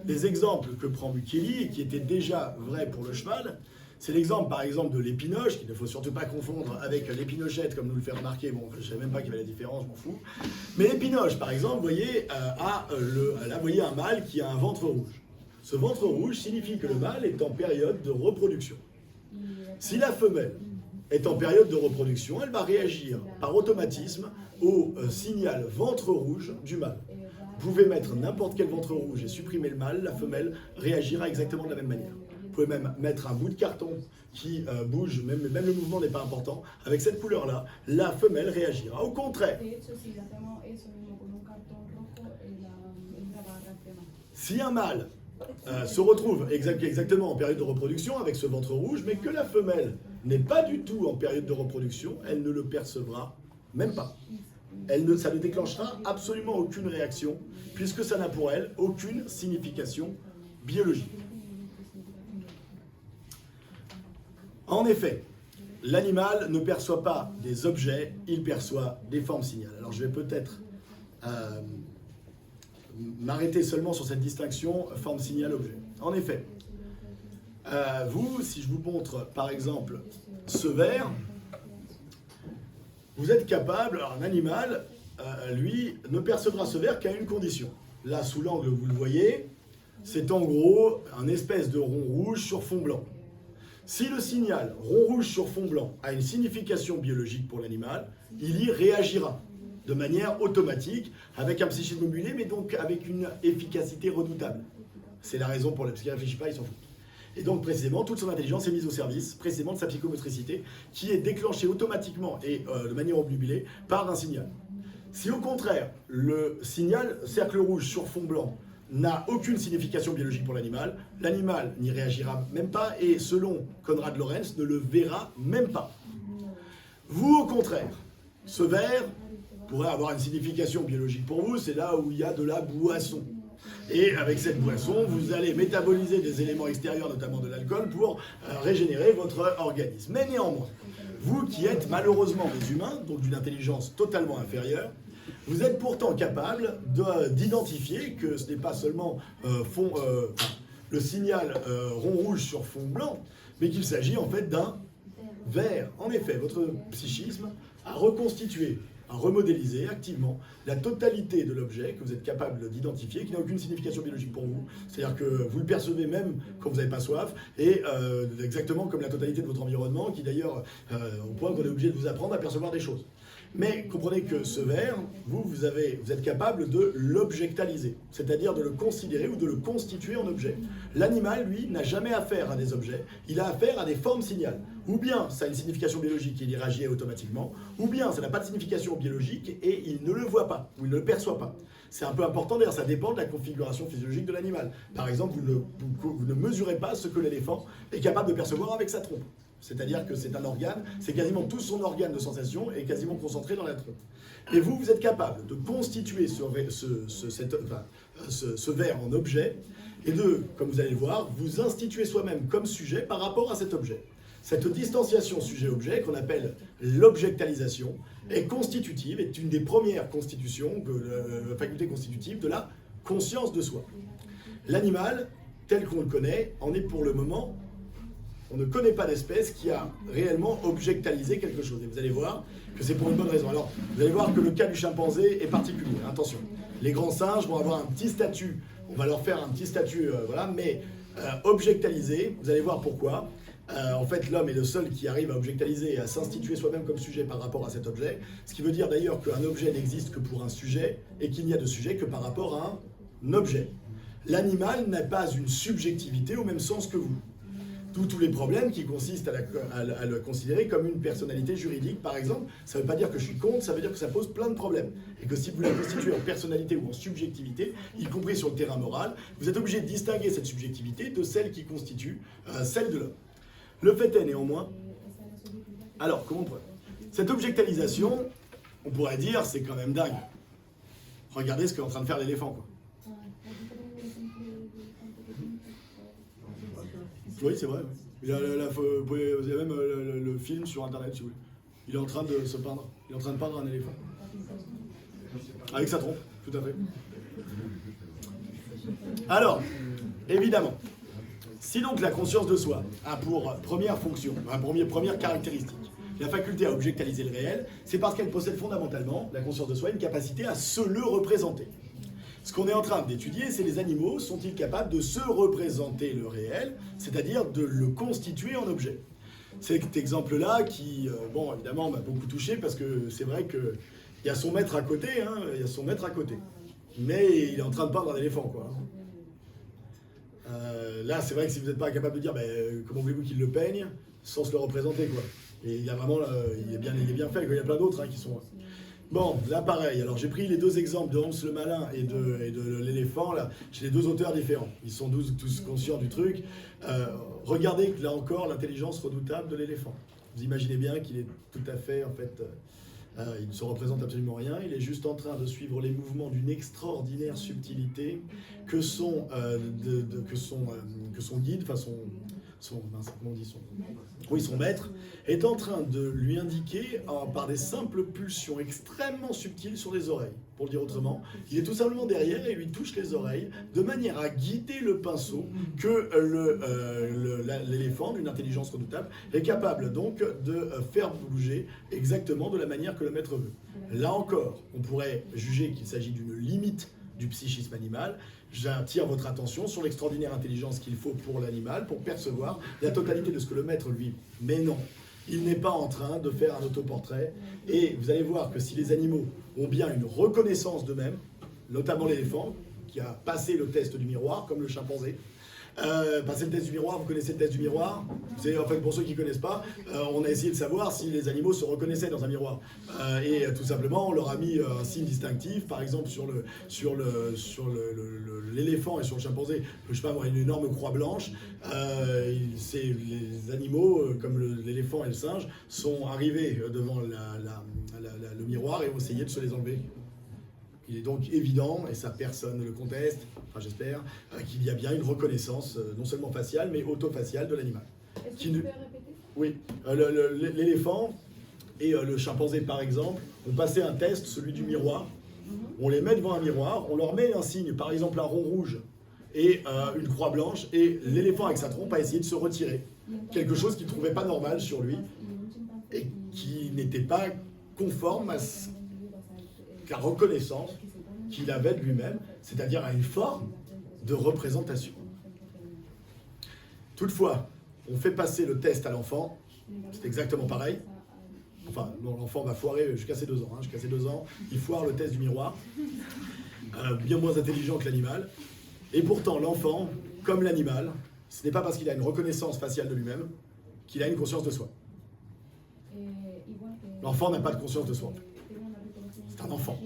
Les exemples que prend Micheli, et qui étaient déjà vrais pour le cheval, c'est l'exemple, par exemple, de l'épinoche, qu'il ne faut surtout pas confondre avec l'épinochette, comme nous le fait remarquer. Bon, je ne savais même pas qu'il y avait la différence, je m'en fous. Mais l'épinoche, par exemple, vous voyez, vous voyez un mâle qui a un ventre rouge. Ce ventre rouge signifie que le mâle est en période de reproduction. Si la femelle est en période de reproduction, elle va réagir par automatisme au signal ventre rouge du mâle. Vous pouvez mettre n'importe quel ventre rouge et supprimer le mâle, la femelle réagira exactement de la même manière. Vous pouvez même mettre un bout de carton qui bouge, même le mouvement n'est pas important. Avec cette couleur-là, la femelle réagira. Au contraire, si un mâle se retrouve exactement en période de reproduction avec ce ventre rouge, mais que la femelle n'est pas du tout en période de reproduction, elle ne le percevra même pas. Ça ne déclenchera absolument aucune réaction, puisque ça n'a pour elle aucune signification biologique. En effet, l'animal ne perçoit pas des objets, il perçoit des formes signales. Alors je vais peut-être m'arrêter seulement sur cette distinction forme signal objet. En effet, si je vous montre par exemple ce verre, vous êtes capable, alors un animal, lui, ne percevra ce verre qu'à une condition. Là, sous l'angle, vous le voyez, c'est en gros un espèce de rond rouge sur fond blanc. Si le signal rond rouge sur fond blanc a une signification biologique pour l'animal, il y réagira de manière automatique, avec un psychisme modulé, mais donc avec une efficacité redoutable. C'est la raison pour laquelle il ne réfléchit pas, il s'en fout. Et donc précisément, toute son intelligence est mise au service précisément de sa psychomotricité, qui est déclenchée automatiquement et de manière obnubilée par un signal. Si au contraire, le signal cercle rouge sur fond blanc n'a aucune signification biologique pour l'animal, l'animal n'y réagira même pas et selon Konrad Lorenz, ne le verra même pas. Vous, au contraire, ce verre pourrait avoir une signification biologique pour vous, c'est là où il y a de la boisson. Et avec cette boisson, vous allez métaboliser des éléments extérieurs, notamment de l'alcool, pour régénérer votre organisme. Mais néanmoins, vous qui êtes malheureusement des humains, donc d'une intelligence totalement inférieure, vous êtes pourtant capable d'identifier que ce n'est pas seulement le signal rond-rouge sur fond blanc, mais qu'il s'agit en fait d'un vert. En effet, votre psychisme a reconstitué, a remodélisé activement la totalité de l'objet que vous êtes capable d'identifier, qui n'a aucune signification biologique pour vous. C'est-à-dire que vous le percevez même quand vous n'avez pas soif, et exactement comme la totalité de votre environnement, qui d'ailleurs, au point qu'on est obligé de vous apprendre à percevoir des choses. Mais comprenez que ce verre, vous êtes capable de l'objectaliser, c'est-à-dire de le considérer ou de le constituer en objet. L'animal, lui, n'a jamais affaire à des objets, il a affaire à des formes signales. Ou bien ça a une signification biologique et il y réagit automatiquement, ou bien ça n'a pas de signification biologique et il ne le voit pas, ou il ne le perçoit pas. C'est un peu important, d'ailleurs ça dépend de la configuration physiologique de l'animal. Par exemple, vous ne mesurez pas ce que l'éléphant est capable de percevoir avec sa trompe. C'est-à-dire que c'est un organe, c'est quasiment tout son organe de sensation est quasiment concentré dans la trompe. Et vous êtes capable de constituer ce verre en objet et de, comme vous allez le voir, vous instituer soi-même comme sujet par rapport à cet objet. Cette distanciation sujet-objet, qu'on appelle l'objectalisation, est constitutive, est une des premières constitutions, facultés constitutives de la conscience de soi. L'animal, tel qu'on le connaît, en est pour le moment. On ne connaît pas d'espèce qui a réellement objectalisé quelque chose. Et vous allez voir que c'est pour une bonne raison. Alors, vous allez voir que le cas du chimpanzé est particulier. Attention, les grands singes vont avoir un petit statut. On va leur faire un petit statut, voilà. Mais objectaliser, vous allez voir pourquoi. En fait, l'homme est le seul qui arrive à objectaliser et à s'instituer soi-même comme sujet par rapport à cet objet. Ce qui veut dire d'ailleurs qu'un objet n'existe que pour un sujet et qu'il n'y a de sujet que par rapport à un objet. L'animal n'a pas une subjectivité au même sens que vous. Tous les problèmes qui consistent à le considérer comme une personnalité juridique, par exemple, ça ne veut pas dire que je suis contre, ça veut dire que ça pose plein de problèmes. Et que si vous la constituez en personnalité ou en subjectivité, y compris sur le terrain moral, vous êtes obligé de distinguer cette subjectivité de celle qui constitue celle de l'homme. Le fait est néanmoins... Alors, comment on pourrait... Cette objectalisation, on pourrait dire, c'est quand même dingue. Regardez ce qu'est en train de faire l'éléphant, quoi. Oui, c'est vrai. Vous avez même le film sur Internet, si vous voulez. Il est en train de se peindre. Il est en train de peindre un éléphant. Avec sa trompe, tout à fait. Alors, évidemment, si donc la conscience de soi a pour première fonction, première caractéristique, la faculté à objectaliser le réel, c'est parce qu'elle possède fondamentalement, la conscience de soi, une capacité à se le représenter. Ce qu'on est en train d'étudier, c'est les animaux, sont-ils capables de se représenter le réel, c'est-à-dire de le constituer en objet. Cet exemple-là qui, bon, évidemment, m'a beaucoup touché parce que c'est vrai qu'il y a son maître à côté, hein, il y a son maître à côté. Mais il est en train de peindre un éléphant, quoi. Là, c'est vrai que si vous n'êtes pas capable de dire, comment voulez-vous qu'il le peigne sans se le représenter, quoi. Et il y a vraiment, il est bien fait, quoi. Il y a plein d'autres qui sont... Bon, là pareil, alors j'ai pris les deux exemples de Hans le Malin et de l'éléphant, là, j'ai les deux auteurs différents, ils sont tous conscients du truc. Regardez là encore l'intelligence redoutable de l'éléphant. Vous imaginez bien qu'il est tout à fait, en fait, il ne se représente absolument rien, il est juste en train de suivre les mouvements d'une extraordinaire subtilité que son guide, enfin son maître, est en train de lui indiquer par des simples pulsions extrêmement subtiles sur les oreilles. Pour le dire autrement, il est tout simplement derrière et lui touche les oreilles de manière à guider le pinceau que l'éléphant, d'une intelligence redoutable, est capable donc de faire bouger exactement de la manière que le maître veut. Là encore, on pourrait juger qu'il s'agit d'une limite du psychisme animal. J'attire votre attention sur l'extraordinaire intelligence qu'il faut pour l'animal pour percevoir la totalité de ce que le maître lui. Mais non, il n'est pas en train de faire un autoportrait. Et vous allez voir que si les animaux ont bien une reconnaissance d'eux-mêmes, notamment l'éléphant, qui a passé le test du miroir, comme le chimpanzé, passer le test du miroir, vous connaissez le test du miroir? C'est en fait pour ceux qui ne connaissent pas, on a essayé de savoir si les animaux se reconnaissaient dans un miroir. Et tout simplement, on leur a mis un signe distinctif, par exemple sur l'éléphant et sur le chimpanzé, je sais pas moi, une énorme croix blanche. Les animaux, comme l'éléphant et le singe, sont arrivés devant le miroir et ont essayé de se les enlever. Il est donc évident, et ça personne ne le conteste, enfin j'espère, qu'il y a bien une reconnaissance, non seulement faciale, mais autofaciale de l'animal. Est-ce que Qui tu ne- peux répéter? Oui, l'éléphant et le chimpanzé par exemple ont passé un test, celui du miroir. On les met devant un miroir, on leur met un signe, par exemple un rond rouge et une croix blanche, et l'éléphant avec sa trompe a essayé de se retirer. Quelque chose qu'il ne trouvait pas normal sur lui et qui n'était pas conforme à la reconnaissance qu'il avait de lui-même, c'est-à-dire à une forme de représentation. Toutefois, on fait passer le test à l'enfant, c'est exactement pareil. Enfin, non, l'enfant va foirer jusqu'à ses 2 ans. Jusqu'à ses 2 ans, il foire le test du miroir, bien moins intelligent que l'animal. Et pourtant, l'enfant, comme l'animal, ce n'est pas parce qu'il a une reconnaissance faciale de lui-même qu'il a une conscience de soi. L'enfant n'a pas de conscience de soi, en fait. C'est un enfant.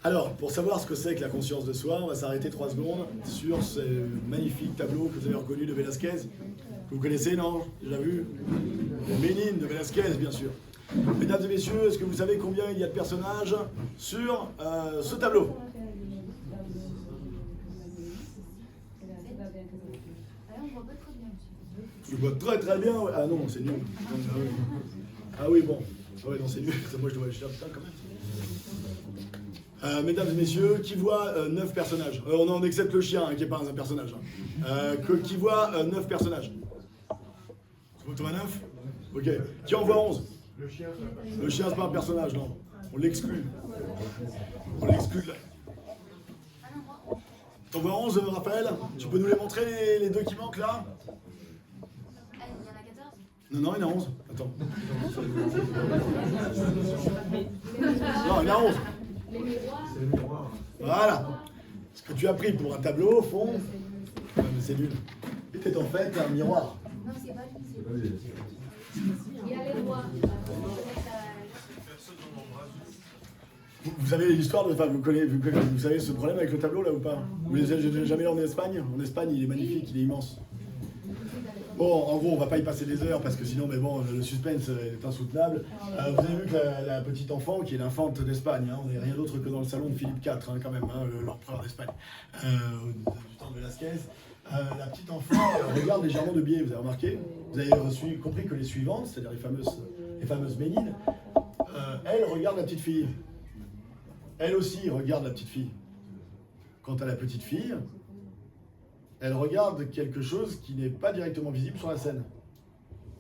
Alors, pour savoir ce que c'est que la conscience de soi, on va s'arrêter 3 secondes sur ce magnifique tableau que vous avez reconnu de Velázquez. Que vous connaissez, non? Déjà vu? Ménine de Velázquez, bien sûr. Mesdames et messieurs, est-ce que vous savez combien il y a de personnages sur ce tableau? Je vois très très bien. Ah non, c'est nul. Ah oui, bon. Ah ouais, non, c'est nul. Moi, je dois aller chercher ça quand même. Mesdames et messieurs, qui voit 9 personnages? On en accepte le chien, qui n'est pas un personnage. Qui voit 9 personnages? Vous en 9? Ok. Qui en voit 11? Le chien, c'est pas un personnage, non. On l'exclut. On l'exclut de là. T'en vois 11, Raphaël? Tu peux nous les montrer, les 2 qui manquent là? Non, il y en a 11. Attends. Non, il y en a 11. Voilà. Ce que tu as pris pour un tableau, au fond, mais c'est nul. C'était en fait un miroir. Non, c'est pas lui. Il y a les doigts. Vous savez l'histoire, enfin, vous savez ce problème avec le tableau là ou pas? Vous les avez jamais en Espagne? En Espagne, il est magnifique, il est immense. Bon, en gros, on va pas y passer des heures parce que sinon, mais bon, le suspense est insoutenable. Vous avez vu que la petite enfant, qui est l'infante d'Espagne, on n'est rien d'autre que dans le salon de Philippe IV, quand même, l'empereur d'Espagne, du temps de Velázquez. La petite enfant regarde légèrement de biais, vous avez remarqué? Vous avez compris que les suivantes, c'est-à-dire les fameuses Ménines, elles regardent la petite fille. Elle aussi regarde la petite fille. Quant à la petite fille, elle regarde quelque chose qui n'est pas directement visible sur la scène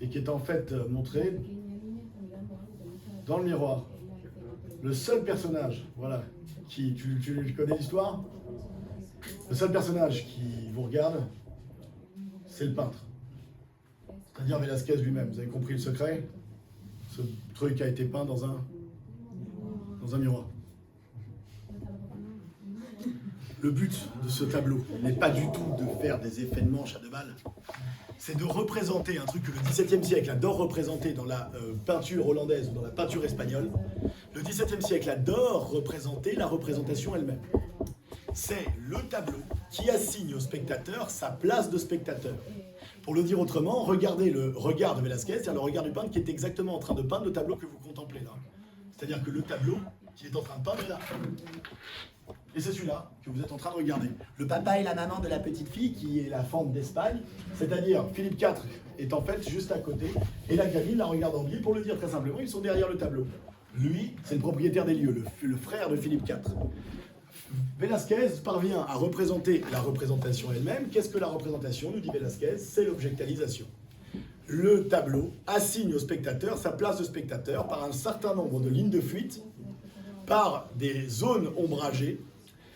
et qui est en fait montré dans le miroir. Le seul personnage, voilà, tu connais l'histoire? Le seul personnage qui vous regarde, c'est le peintre. C'est-à-dire Velázquez lui-même. Vous avez compris le secret? Ce truc a été peint dans un miroir. Le but de ce tableau n'est pas du tout de faire des effets de manche à 2 balles. C'est de représenter un truc que le XVIIe siècle adore représenter dans la peinture hollandaise ou dans la peinture espagnole. Le XVIIe siècle adore représenter la représentation elle-même. C'est le tableau qui assigne au spectateur sa place de spectateur. Pour le dire autrement, regardez le regard de Velázquez, c'est-à-dire le regard du peintre qui est exactement en train de peindre le tableau que vous contemplez là. C'est-à-dire que le tableau qu'il est en train de peindre est là. Et c'est celui-là que vous êtes en train de regarder. Le papa et la maman de la petite fille, qui est la fante d'Espagne, c'est-à-dire Philippe IV est en fait juste à côté, et la gamine la regarde en biais. Pour le dire très simplement, ils sont derrière le tableau. Lui, c'est le propriétaire des lieux, le frère de Philippe IV. Velázquez parvient à représenter la représentation elle-même. Qu'est-ce que la représentation, nous dit Velázquez? C'est l'objectalisation. Le tableau assigne au spectateur sa place de spectateur par un certain nombre de lignes de fuite, par des zones ombragées,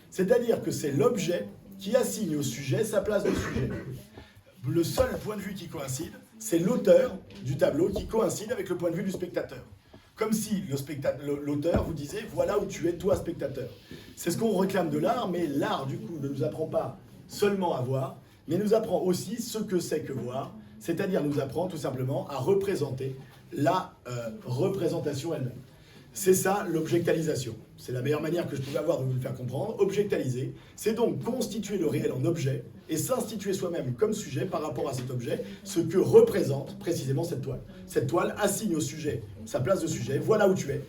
c'est-à-dire que c'est l'objet qui assigne au sujet sa place de sujet. Le seul point de vue qui coïncide, c'est l'auteur du tableau qui coïncide avec le point de vue du spectateur. Comme si l'auteur vous disait « voilà où tu es, toi, spectateur ». C'est ce qu'on réclame de l'art, mais l'art, du coup, ne nous apprend pas seulement à voir, mais nous apprend aussi ce que c'est que voir, c'est-à-dire nous apprend tout simplement à représenter la représentation elle-même. C'est ça l'objectalisation. C'est la meilleure manière que je pouvais avoir de vous le faire comprendre. Objectaliser, c'est donc constituer le réel en objet et s'instituer soi-même comme sujet par rapport à cet objet, ce que représente précisément cette toile. Cette toile assigne au sujet sa place de sujet, voilà où tu es.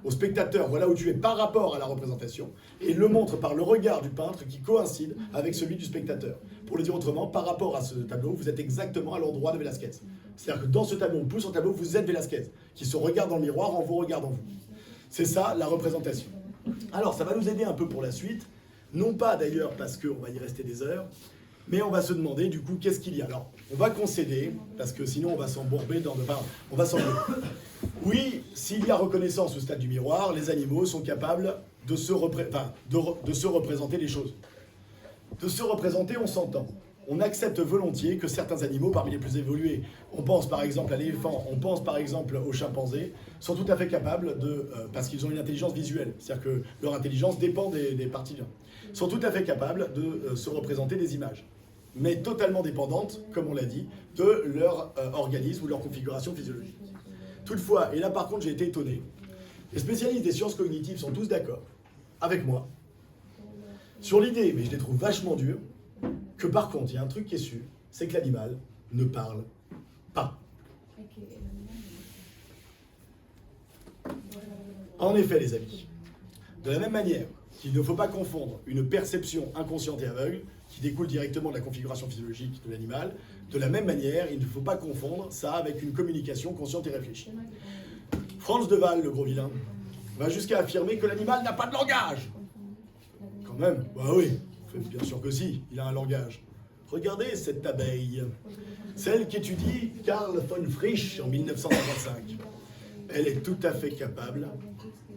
Au spectateur, voilà où tu es par rapport à la représentation, et le montre par le regard du peintre qui coïncide avec celui du spectateur. Pour le dire autrement, par rapport à ce tableau, vous êtes exactement à l'endroit de Velázquez. C'est-à-dire que dans ce tableau, ou plus en tableau, vous êtes Velázquez, qui se regarde dans le miroir en vous regardant vous. C'est ça la représentation. Alors ça va nous aider un peu pour la suite, non pas d'ailleurs parce qu'on va y rester des heures, mais on va se demander du coup qu'est-ce qu'il y a. Alors on va concéder, parce que sinon on va s'embourber dans on va s'embourber. Oui, s'il y a reconnaissance au stade du miroir, les animaux sont capables de se représenter les choses. De se représenter, on s'entend. On accepte volontiers que certains animaux, parmi les plus évolués, on pense par exemple à l'éléphant, on pense par exemple aux chimpanzés, sont tout à fait capables parce qu'ils ont une intelligence visuelle, c'est-à-dire que leur intelligence dépend des parties, sont tout à fait capables de se représenter des images, mais totalement dépendantes, comme on l'a dit, de leur organisme ou leur configuration physiologique. Toutefois, et là par contre j'ai été étonné, les spécialistes des sciences cognitives sont tous d'accord avec moi sur l'idée, mais je les trouve vachement durs, que par contre, il y a un truc qui est sûr, c'est que l'animal ne parle pas. En effet, les amis, de la même manière qu'il ne faut pas confondre une perception inconsciente et aveugle, qui découle directement de la configuration physiologique de l'animal, de la même manière, il ne faut pas confondre ça avec une communication consciente et réfléchie. Franz de Waal, le gros vilain, va jusqu'à affirmer que l'animal n'a pas de langage. Quand même, bah oui. Bien sûr que si, il a un langage. Regardez cette abeille, celle qu'étudie Karl von Frisch en 1955. Elle est tout à fait capable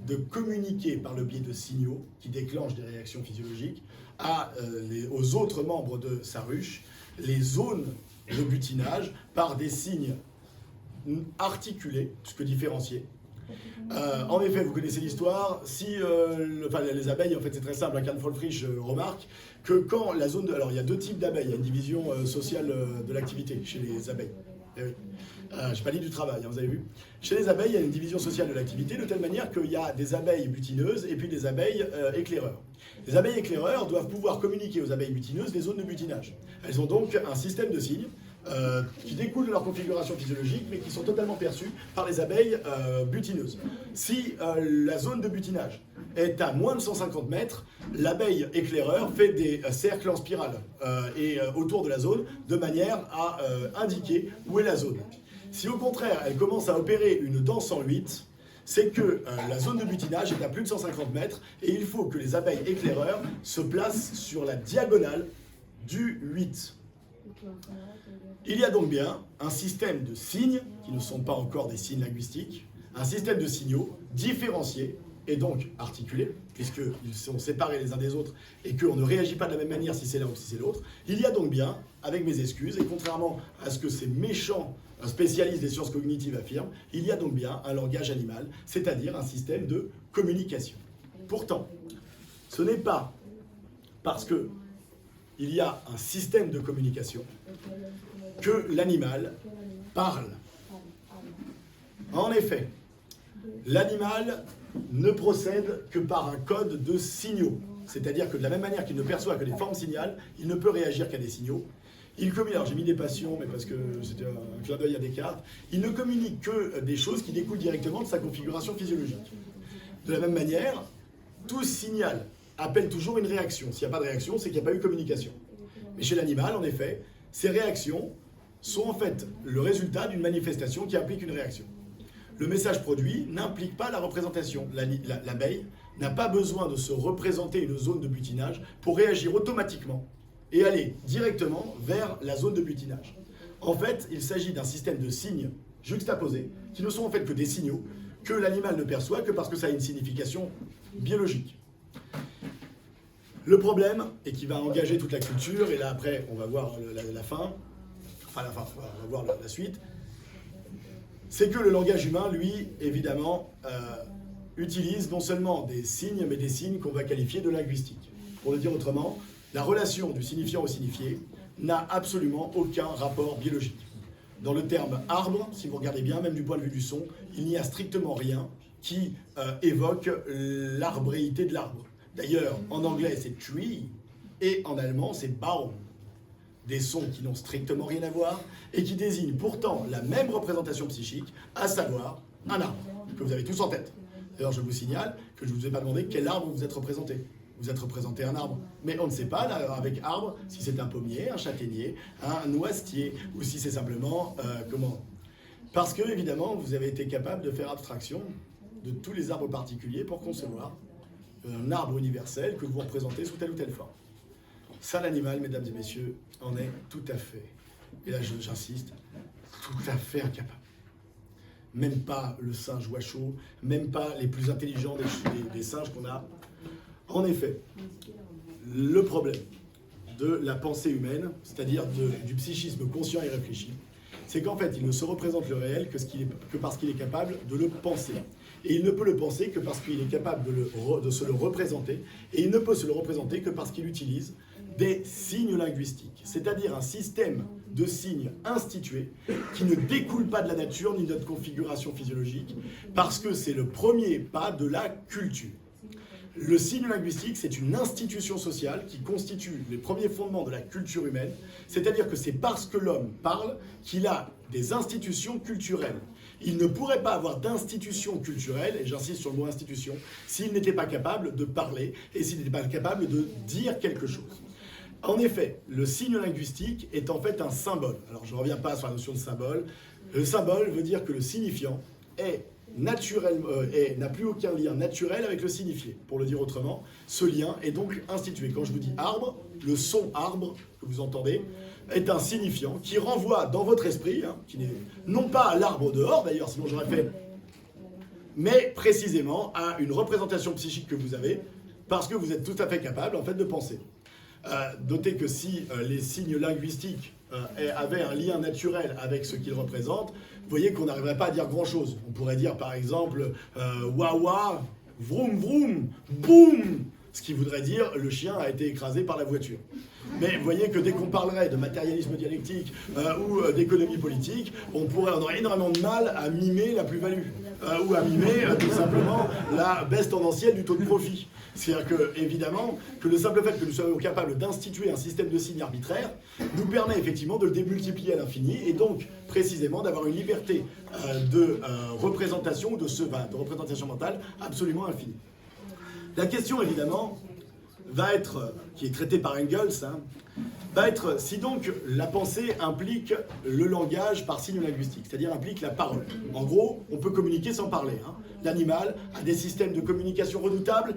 de communiquer par le biais de signaux qui déclenchent des réactions physiologiques aux autres membres de sa ruche, les zones de butinage, par des signes articulés, ce que différencier. En effet, vous connaissez l'histoire. Les abeilles, en fait, c'est très simple. Karl von Frisch remarque que quand la zone alors, il y a deux types d'abeilles. Il y a une division sociale de l'activité chez les abeilles. Eh oui. Je n'ai pas dit du travail, hein, vous avez vu. Chez les abeilles, il y a une division sociale de l'activité de telle manière qu'il y a des abeilles butineuses et puis des abeilles éclaireurs. Les abeilles éclaireurs doivent pouvoir communiquer aux abeilles butineuses les zones de butinage. Elles ont donc un système de signes qui découlent de leur configuration physiologique, mais qui sont totalement perçus par les abeilles butineuses. Si la zone de butinage est à moins de 150 mètres, l'abeille éclaireur fait des cercles en spirale autour de la zone, de manière à indiquer où est la zone. Si au contraire, elle commence à opérer une danse en 8, c'est que la zone de butinage est à plus de 150 mètres, et il faut que les abeilles éclaireurs se placent sur la diagonale du 8. Il y a donc bien un système de signes, qui ne sont pas encore des signes linguistiques, un système de signaux différenciés et donc articulés, puisqu'ils sont séparés les uns des autres et qu'on ne réagit pas de la même manière si c'est l'un ou si c'est l'autre. Il y a donc bien, avec mes excuses, et contrairement à ce que ces méchants spécialistes des sciences cognitives affirment, il y a donc bien un langage animal, c'est-à-dire un système de communication. Pourtant, ce n'est pas parce que il y a un système de communication que l'animal parle. En effet, l'animal ne procède que par un code de signaux. C'est-à-dire que de la même manière qu'il ne perçoit que des formes signales, il ne peut réagir qu'à des signaux. Il communique, alors j'ai mis des passions, mais parce que c'était un clin d'œil à Descartes, il ne communique que des choses qui découlent directement de sa configuration physiologique. De la même manière, tout signal appelle toujours une réaction. S'il n'y a pas de réaction, c'est qu'il n'y a pas eu communication. Mais chez l'animal, en effet, ces réactions sont en fait le résultat d'une manifestation qui implique une réaction. Le message produit n'implique pas la représentation. L'abeille n'a pas besoin de se représenter une zone de butinage pour réagir automatiquement et aller directement vers la zone de butinage. En fait, il s'agit d'un système de signes juxtaposés qui ne sont en fait que des signaux que l'animal ne perçoit que parce que ça a une signification biologique. Le problème, et qui va engager toute la culture, et là après on va voir la fin, on va voir la suite, c'est que le langage humain, lui, évidemment, utilise non seulement des signes, mais des signes qu'on va qualifier de linguistiques. Pour le dire autrement, la relation du signifiant au signifié n'a absolument aucun rapport biologique. Dans le terme arbre, si vous regardez bien, même du point de vue du son, il n'y a strictement rien qui évoque l'arbréité de l'arbre. D'ailleurs, en anglais, c'est tree, et en allemand, c'est Baum. Des sons qui n'ont strictement rien à voir, et qui désignent pourtant la même représentation psychique, à savoir un arbre, que vous avez tous en tête. D'ailleurs, je vous signale que je ne vous ai pas demandé quel arbre vous êtes représenté. Vous êtes représenté un arbre. Mais on ne sait pas, là, avec arbre, si c'est un pommier, un châtaignier, un noisetier, ou si c'est simplement... comment ? Parce que, évidemment, vous avez été capable de faire abstraction de tous les arbres particuliers pour concevoir un arbre universel que vous représentez sous telle ou telle forme. Ça, l'animal, mesdames et messieurs, en est tout à fait, et là j'insiste, tout à fait incapable. Même pas le singe Washoe, même pas les plus intelligents des singes qu'on a. En effet, le problème de la pensée humaine, c'est-à-dire du psychisme conscient et réfléchi, c'est qu'en fait, il ne se représente le réel que parce qu'il est capable de le penser. Et il ne peut le penser que parce qu'il est capable de se le représenter, et il ne peut se le représenter que parce qu'il utilise des signes linguistiques, c'est-à-dire un système de signes institués qui ne découle pas de la nature ni de notre configuration physiologique, parce que c'est le premier pas de la culture. Le signe linguistique, c'est une institution sociale qui constitue les premiers fondements de la culture humaine, c'est-à-dire que c'est parce que l'homme parle qu'il a des institutions culturelles. Il ne pourrait pas avoir d'institution culturelle, et j'insiste sur le mot institution, s'il n'était pas capable de parler et s'il n'était pas capable de dire quelque chose. En effet, le signe linguistique est en fait un symbole. Alors je ne reviens pas sur la notion de symbole. Le symbole veut dire que le signifiant est n'a plus aucun lien naturel avec le signifié. Pour le dire autrement, ce lien est donc institué. Quand je vous dis arbre, le son arbre que vous entendez est un signifiant qui renvoie dans votre esprit, qui n'est non pas à l'arbre dehors d'ailleurs, sinon j'aurais fait, mais précisément à une représentation psychique que vous avez, parce que vous êtes tout à fait capable en fait de penser. Notez que si les signes linguistiques avaient un lien naturel avec ce qu'ils représentent, vous voyez qu'on n'arriverait pas à dire grand-chose. On pourrait dire par exemple wawa, vroom vroom, boum, ce qui voudrait dire le chien a été écrasé par la voiture. Mais vous voyez que dès qu'on parlerait de matérialisme dialectique ou d'économie politique, on aurait énormément de mal à mimer la plus-value ou à mimer tout simplement la baisse tendancielle du taux de profit. C'est-à-dire que, évidemment, que le simple fait que nous soyons capables d'instituer un système de signes arbitraires nous permet effectivement de le démultiplier à l'infini et donc précisément d'avoir une liberté de représentation ou de représentation mentale absolument infinie. La question, évidemment, va être, qui est traitée par Engels, va être si donc la pensée implique le langage par signe linguistique, c'est-à-dire implique la parole. En gros, on peut communiquer sans parler. L'animal a des systèmes de communication redoutables,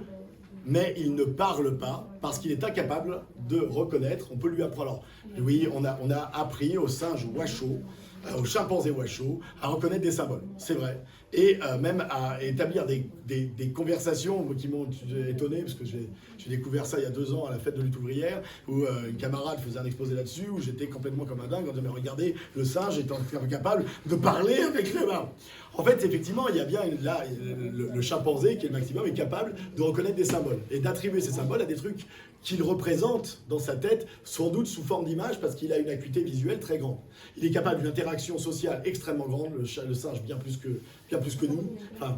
mais il ne parle pas parce qu'il est incapable de reconnaître. On peut lui apprendre. Alors, oui, on a appris au singe Washoe, au chimpanzé Washoe, à reconnaître des symboles, c'est vrai. Et même à établir des conversations qui m'ont étonné, parce que j'ai découvert ça il y a 2 ans à la fête de lutte ouvrière, où une camarade faisait un exposé là-dessus, où j'étais complètement comme un dingue, en disant mais regardez, le singe est incapable de parler avec les mains. En fait, effectivement, il y a bien là, le chimpanzé, qui est le maximum, est capable de reconnaître des symboles et d'attribuer ces symboles à des trucs qu'il représente dans sa tête, sans doute sous forme d'image, parce qu'il a une acuité visuelle très grande. Il est capable d'une interaction sociale extrêmement grande, le singe bien plus que nous, enfin,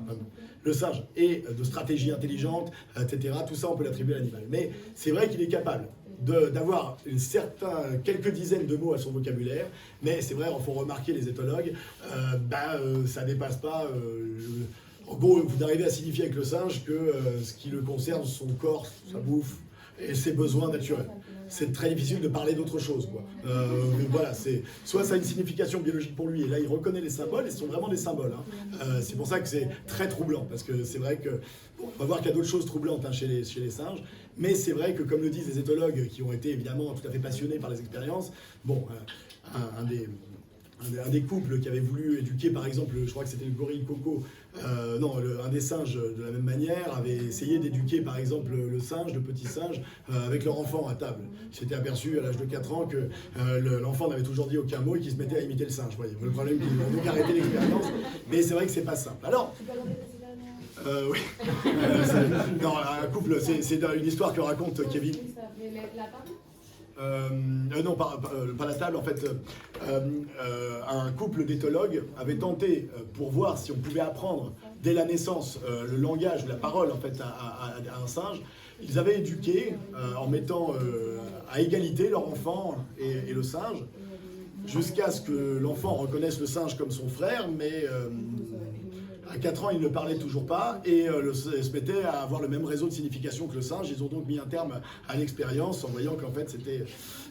le singe, et de stratégie intelligente, etc. Tout ça, on peut l'attribuer à l'animal. Mais c'est vrai qu'il est capable d'avoir quelques dizaines de mots à son vocabulaire, mais c'est vrai, en font remarquer les éthologues, ça dépasse pas... en gros, vous n'arrivez à signifier avec le singe que ce qui le concerne, son corps, sa bouffe, et ses besoins naturels. C'est très difficile de parler d'autre chose, quoi. Voilà, soit ça a une signification biologique pour lui, et là il reconnaît les symboles, et ce sont vraiment des symboles. C'est pour ça que c'est très troublant, parce que c'est vrai que, on va voir qu'il y a d'autres choses troublantes chez les singes, mais c'est vrai que, comme le disent les éthologues, qui ont été évidemment tout à fait passionnés par les expériences, un des couples qui avait voulu éduquer, par exemple, je crois que c'était le gorille Coco, un des singes de la même manière, avait essayé d'éduquer, par exemple, le petit singe, avec leur enfant à table. Il s'était aperçu à l'âge de 4 ans que l'enfant n'avait toujours dit aucun mot et qu'il se mettait à imiter le singe. Voyez. Le problème, c'est qu'ils ont donc arrêté l'expérience, mais c'est vrai que c'est pas simple. Alors, oui. Un couple, c'est une histoire que raconte Kevin. non, pas la table, en fait, un couple d'éthologues avait tenté, pour voir si on pouvait apprendre dès la naissance le langage, la parole, en fait, à un singe. Ils avaient éduqué, en mettant à égalité leur enfant et le singe, jusqu'à ce que l'enfant reconnaisse le singe comme son frère, mais à 4 ans, il ne parlait toujours pas et se mettait à avoir le même réseau de signification que le singe. Ils ont donc mis un terme à l'expérience en voyant qu'en fait c'était...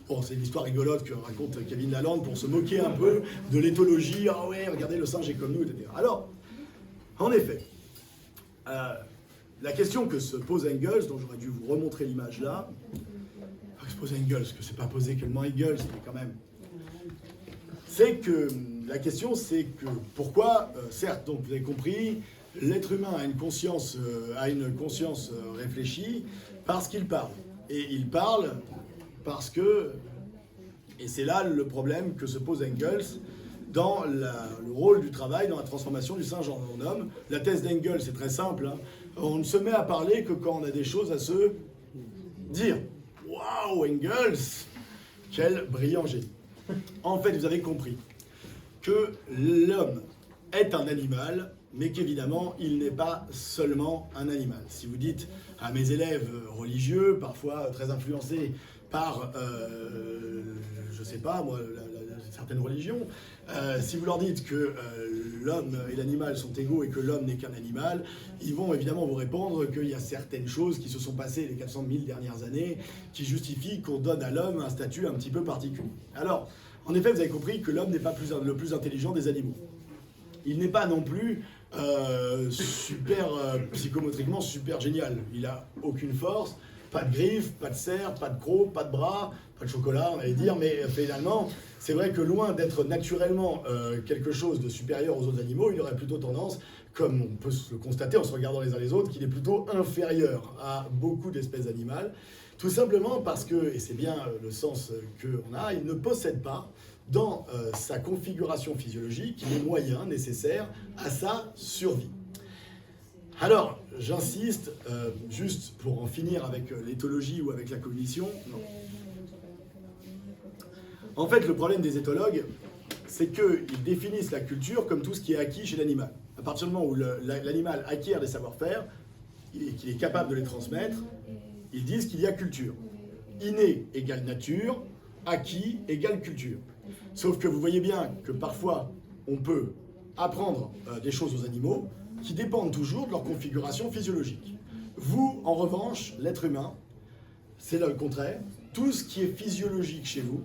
Bon, c'est une histoire rigolote que raconte Kevin Lalande pour se moquer un peu de l'éthologie. Ah ouais, regardez, le singe est comme nous, etc. Alors, en effet, la question que se pose Engels, dont j'aurais dû vous remontrer l'image là, que se pose Engels, que c'est pas posé tellement Engels, mais quand même... c'est que la question, c'est que pourquoi, certes, donc vous avez compris, l'être humain a une conscience réfléchie parce qu'il parle. Et il parle parce que, et c'est là le problème que se pose Engels dans le rôle du travail, dans la transformation du singe en homme. La thèse d'Engels, c'est très simple, hein. On ne se met à parler que quand on a des choses à se dire. Waouh, Engels, quel brillant génie. En fait, vous avez compris que l'homme est un animal, mais qu'évidemment, il n'est pas seulement un animal. Si vous dites à mes élèves religieux, parfois très influencés par, je sais pas moi, certaines religions, si vous leur dites que l'homme et l'animal sont égaux et que l'homme n'est qu'un animal, ils vont évidemment vous répondre qu'il y a certaines choses qui se sont passées les 400 000 dernières années qui justifient qu'on donne à l'homme un statut un petit peu particulier. Alors, en effet, vous avez compris que l'homme n'est pas le plus intelligent des animaux. Il n'est pas non plus psychomotriquement super génial. Il n'a aucune force, pas de griffes, pas de serre, pas de crocs, pas de bras, pas de chocolat, on allait dire, mais finalement, c'est vrai que loin d'être naturellement quelque chose de supérieur aux autres animaux, il aurait plutôt tendance, comme on peut se le constater en se regardant les uns les autres, qu'il est plutôt inférieur à beaucoup d'espèces animales. Tout simplement parce que, et c'est bien le sens qu'on a, il ne possède pas dans sa configuration physiologique les moyens nécessaires à sa survie. Alors, j'insiste, juste pour en finir avec l'éthologie ou avec la cognition. Non. En fait, le problème des éthologues, c'est qu'ils définissent la culture comme tout ce qui est acquis chez l'animal. À partir du moment où l'animal acquiert des savoir-faire et qu'il est capable de les transmettre, ils disent qu'il y a culture. Inné égale nature, acquis égale culture. Sauf que vous voyez bien que parfois, on peut apprendre des choses aux animaux qui dépendent toujours de leur configuration physiologique. Vous, en revanche, l'être humain, c'est là le contraire. Tout ce qui est physiologique chez vous,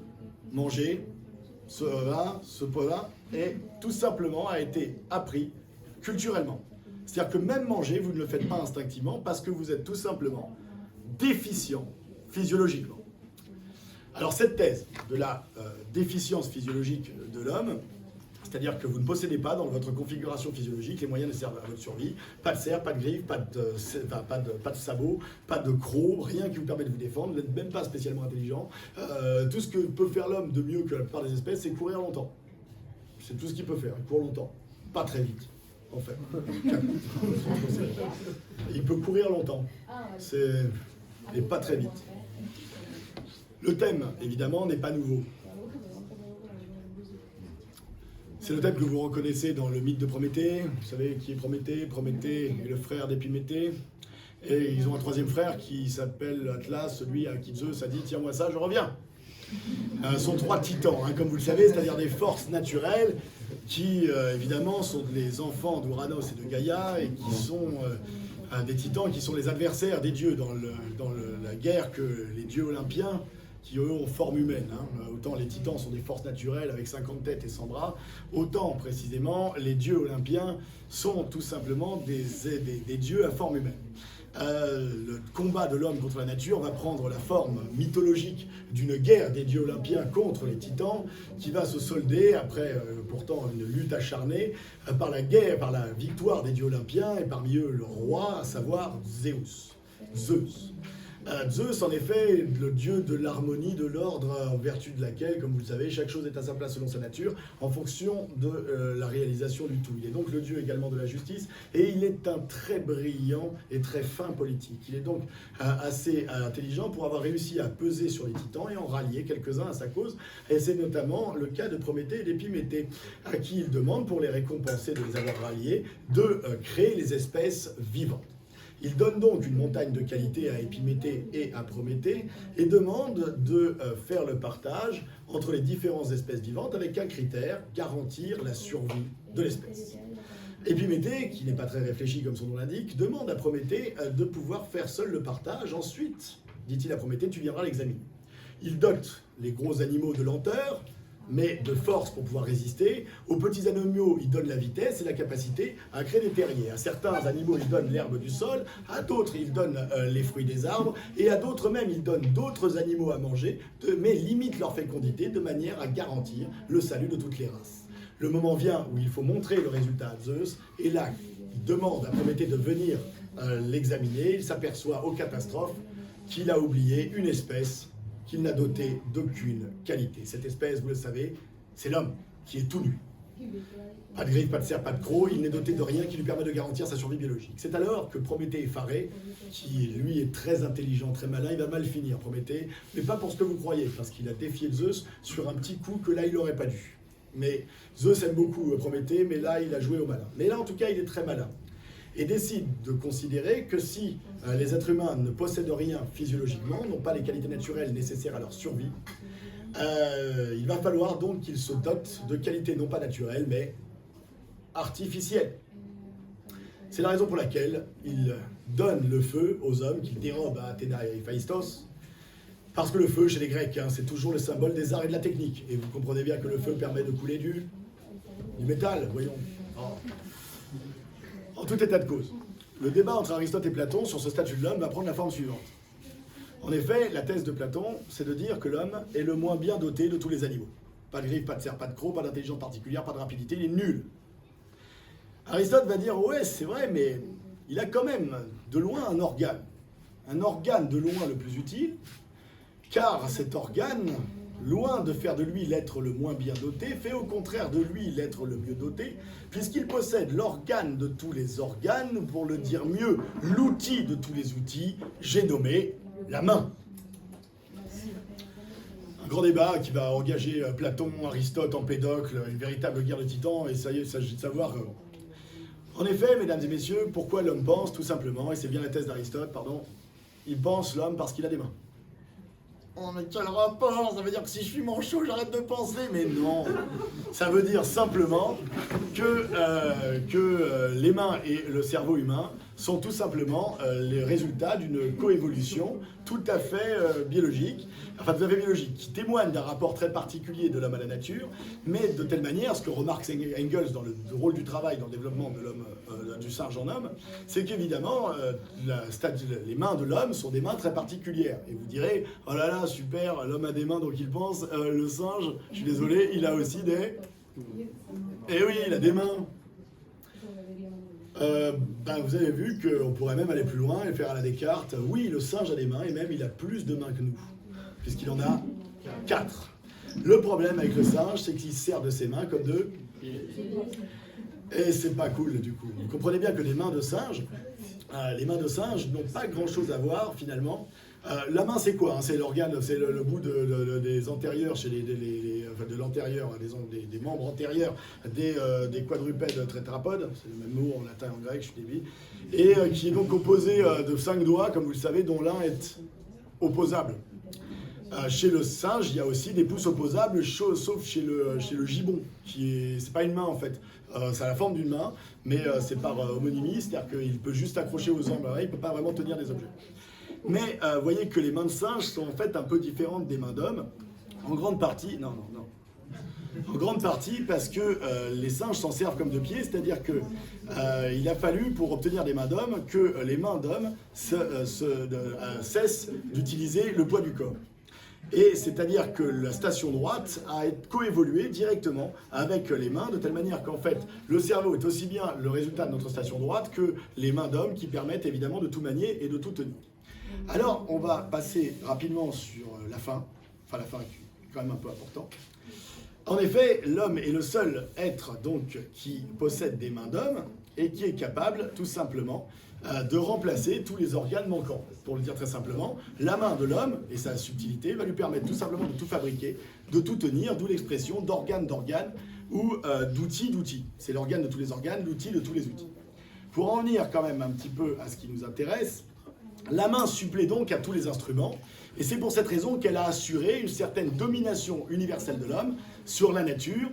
manger, ce vin, ce pot-là, et tout simplement a été appris culturellement. C'est-à-dire que même manger, vous ne le faites pas instinctivement parce que vous êtes tout simplement déficient physiologiquement. Alors cette thèse de la déficience physiologique de l'homme, c'est-à-dire que vous ne possédez pas dans votre configuration physiologique les moyens nécessaires à votre survie, pas de serre, pas de griffes, pas de sabots, pas de crocs, rien qui vous permet de vous défendre, vous n'êtes même pas spécialement intelligent. Tout ce que peut faire l'homme de mieux que la plupart des espèces, c'est courir longtemps. C'est tout ce qu'il peut faire, il court longtemps, pas très vite. En fait, il peut courir longtemps, et pas très vite. Le thème, évidemment, n'est pas nouveau. C'est le thème que vous reconnaissez dans le mythe de Prométhée. Vous savez qui est Prométhée? Prométhée est le frère d'Épiméthée. Et ils ont un troisième frère qui s'appelle Atlas, celui à qui Zeus a dit « Tiens-moi ça, je reviens ». Ce sont 3 titans, hein, comme vous le savez, c'est-à-dire des forces naturelles qui, évidemment, sont les enfants d'Ouranos et de Gaïa et qui sont des titans qui sont les adversaires des dieux dans la guerre que les dieux olympiens qui eux ont forme humaine. Hein. Autant les titans sont des forces naturelles avec 50 têtes et 100 bras, autant précisément les dieux olympiens sont tout simplement des dieux à forme humaine. Le combat de l'homme contre la nature va prendre la forme mythologique d'une guerre des dieux olympiens contre les titans qui va se solder après pourtant une lutte acharnée par la victoire des dieux olympiens et parmi eux le roi, à savoir Zeus. Zeus, en effet, le dieu de l'harmonie, de l'ordre, en vertu de laquelle, comme vous le savez, chaque chose est à sa place selon sa nature, en fonction de la réalisation du tout. Il est donc le dieu également de la justice, et il est un très brillant et très fin politique. Il est donc assez intelligent pour avoir réussi à peser sur les titans et en rallier quelques-uns à sa cause. Et c'est notamment le cas de Prométhée et d'Épiméthée, à qui il demande, pour les récompenser de les avoir ralliés, de créer les espèces vivantes. Il donne donc une montagne de qualité à Épiméthée et à Prométhée et demande de faire le partage entre les différentes espèces vivantes avec un critère, garantir la survie de l'espèce. Épiméthée, qui n'est pas très réfléchi comme son nom l'indique, demande à Prométhée de pouvoir faire seul le partage. Ensuite, dit-il à Prométhée, tu viendras l'examiner. Il dote les gros animaux de lenteur, mais de force pour pouvoir résister. Aux petits animaux, il donne la vitesse et la capacité à créer des terriers. À certains animaux, il donne l'herbe du sol, à d'autres, il donne les fruits des arbres, et à d'autres même, il donne d'autres animaux à manger, mais limite leur fécondité de manière à garantir le salut de toutes les races. Le moment vient où il faut montrer le résultat à Zeus, et là, il demande à Prométhée de venir l'examiner. Il s'aperçoit aux catastrophes qu'il a oublié une espèce qu'il n'a doté d'aucune qualité. Cette espèce, vous le savez, c'est l'homme qui est tout nu. Pas de griffe, pas de cerf, pas de croc, il n'est doté de rien qui lui permet de garantir sa survie biologique. C'est alors que Prométhée effaré, qui lui est très intelligent, très malin, il va mal finir, Prométhée, mais pas pour ce que vous croyez, parce qu'il a défié Zeus sur un petit coup que là, il n'aurait pas dû. Mais Zeus aime beaucoup Prométhée, mais là, il a joué au malin. Mais là, en tout cas, il est très malin. Et décide de considérer que si les êtres humains ne possèdent rien physiologiquement, n'ont pas les qualités naturelles nécessaires à leur survie, il va falloir donc qu'ils se dotent de qualités non pas naturelles, mais artificielles. C'est la raison pour laquelle il donne le feu aux hommes, qu'il dérobe à Athéna et Héphaïstos, parce que le feu, chez les Grecs, c'est toujours le symbole des arts et de la technique. Et vous comprenez bien que le feu permet de couler du métal, voyons. En tout état de cause, le débat entre Aristote et Platon sur ce statut de l'homme va prendre la forme suivante. En effet, la thèse de Platon, c'est de dire que l'homme est le moins bien doté de tous les animaux. Pas de griffe, pas de cerf, pas de croc, pas d'intelligence particulière, pas de rapidité, il est nul. Aristote va dire, ouais, c'est vrai, mais il a quand même de loin un organe de loin le plus utile, car cet organe, loin de faire de lui l'être le moins bien doté, fait au contraire de lui l'être le mieux doté, puisqu'il possède l'organe de tous les organes, pour le dire mieux, l'outil de tous les outils, j'ai nommé la main. Un grand débat qui va engager Platon, Aristote, Empédocle, une véritable guerre de titans, et ça y est, il s'agit de savoir... En effet, mesdames et messieurs, pourquoi l'homme pense, tout simplement, et c'est bien la thèse d'Aristote, pardon, il pense l'homme parce qu'il a des mains. Oh mais quel rapport? Ça veut dire que si je suis manchot, j'arrête de penser? Mais non. Ça veut dire simplement que les mains et le cerveau humain sont tout simplement les résultats d'une coévolution tout à fait biologique, qui témoigne d'un rapport très particulier de l'homme à la nature, mais de telle manière, ce que remarque Engels dans le rôle du travail, dans le développement de l'homme, du singe en homme, c'est qu'évidemment, les mains de l'homme sont des mains très particulières. Et vous direz, oh là là, super, l'homme a des mains donc il pense, le singe, je suis désolé, il a aussi des... Eh oui, il a des mains. Vous avez vu qu'on pourrait même aller plus loin et faire à la Descartes. Oui, le singe a des mains et même il a plus de mains que nous, puisqu'il en a 4. Le problème avec le singe, c'est qu'il se sert de ses mains comme de... Et c'est pas cool du coup. Vous comprenez bien que les mains de singe n'ont pas grand-chose à voir finalement. La main, c'est quoi? C'est l'organe, c'est le bout des antérieurs, chez de l'antérieur, des membres antérieurs des quadrupèdes tétrapodes, c'est le même mot en latin et en grec, je suis débile, et qui est donc composé de 5 doigts, comme vous le savez, dont l'un est opposable. Chez le singe, il y a aussi des pouces opposables, sauf chez le gibbon, c'est pas une main en fait. Ça a la forme d'une main, mais c'est par homonymie, c'est-à-dire qu'il peut juste accrocher aux jambes, il ne peut pas vraiment tenir des objets. Mais vous voyez que les mains de singe sont en fait un peu différentes des mains d'hommes, en grande partie, en grande partie parce que les singes s'en servent comme de pieds, c'est-à-dire que il a fallu pour obtenir des mains d'hommes que les mains d'hommes cessent d'utiliser le poids du corps. Et c'est-à-dire que la station droite a coévolué directement avec les mains, de telle manière qu'en fait, le cerveau est aussi bien le résultat de notre station droite que les mains d'homme qui permettent évidemment de tout manier et de tout tenir. Alors, on va passer rapidement sur la fin. Enfin, la fin qui est quand même un peu important. En effet, l'homme est le seul être donc qui possède des mains d'homme et qui est capable, tout simplement, de remplacer tous les organes manquants. Pour le dire très simplement, la main de l'homme et sa subtilité va lui permettre tout simplement de tout fabriquer, de tout tenir, d'où l'expression d'organe d'organe ou d'outil d'outil. C'est l'organe de tous les organes, l'outil de tous les outils. Pour en venir quand même un petit peu à ce qui nous intéresse, la main supplée donc à tous les instruments, et c'est pour cette raison qu'elle a assuré une certaine domination universelle de l'homme sur la nature.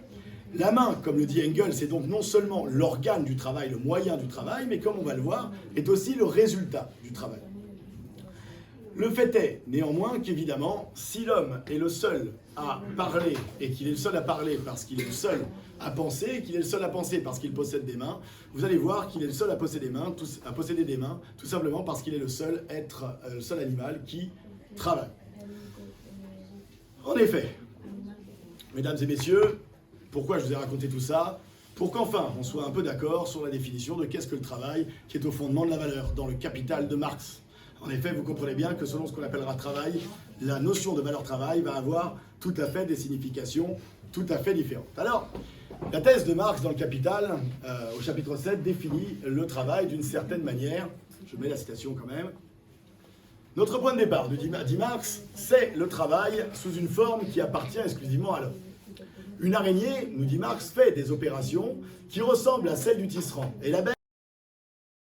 La main, comme le dit Engels, c'est donc non seulement l'organe du travail, le moyen du travail, mais comme on va le voir, est aussi le résultat du travail. Le fait est, néanmoins, qu'évidemment, si l'homme est le seul à parler, et qu'il est le seul à parler parce qu'il est le seul à penser, et qu'il est le seul à penser parce qu'il possède des mains, vous allez voir qu'il est le seul à posséder des mains, tout simplement parce qu'il est le seul animal qui travaille. En effet, mesdames et messieurs, pourquoi je vous ai raconté tout ça? Pour qu'enfin on soit un peu d'accord sur la définition de qu'est-ce que le travail, qui est au fondement de la valeur, dans le Capital de Marx. En effet, vous comprenez bien que selon ce qu'on appellera travail, la notion de valeur travail va avoir tout à fait des significations tout à fait différentes. Alors, la thèse de Marx dans le Capital, au chapitre 7, définit le travail d'une certaine manière. Je mets la citation quand même. Notre point de départ, dit Marx, c'est le travail sous une forme qui appartient exclusivement à l'homme. Une araignée, nous dit Marx, fait des opérations qui ressemblent à celles du tisserand. Et l'abeille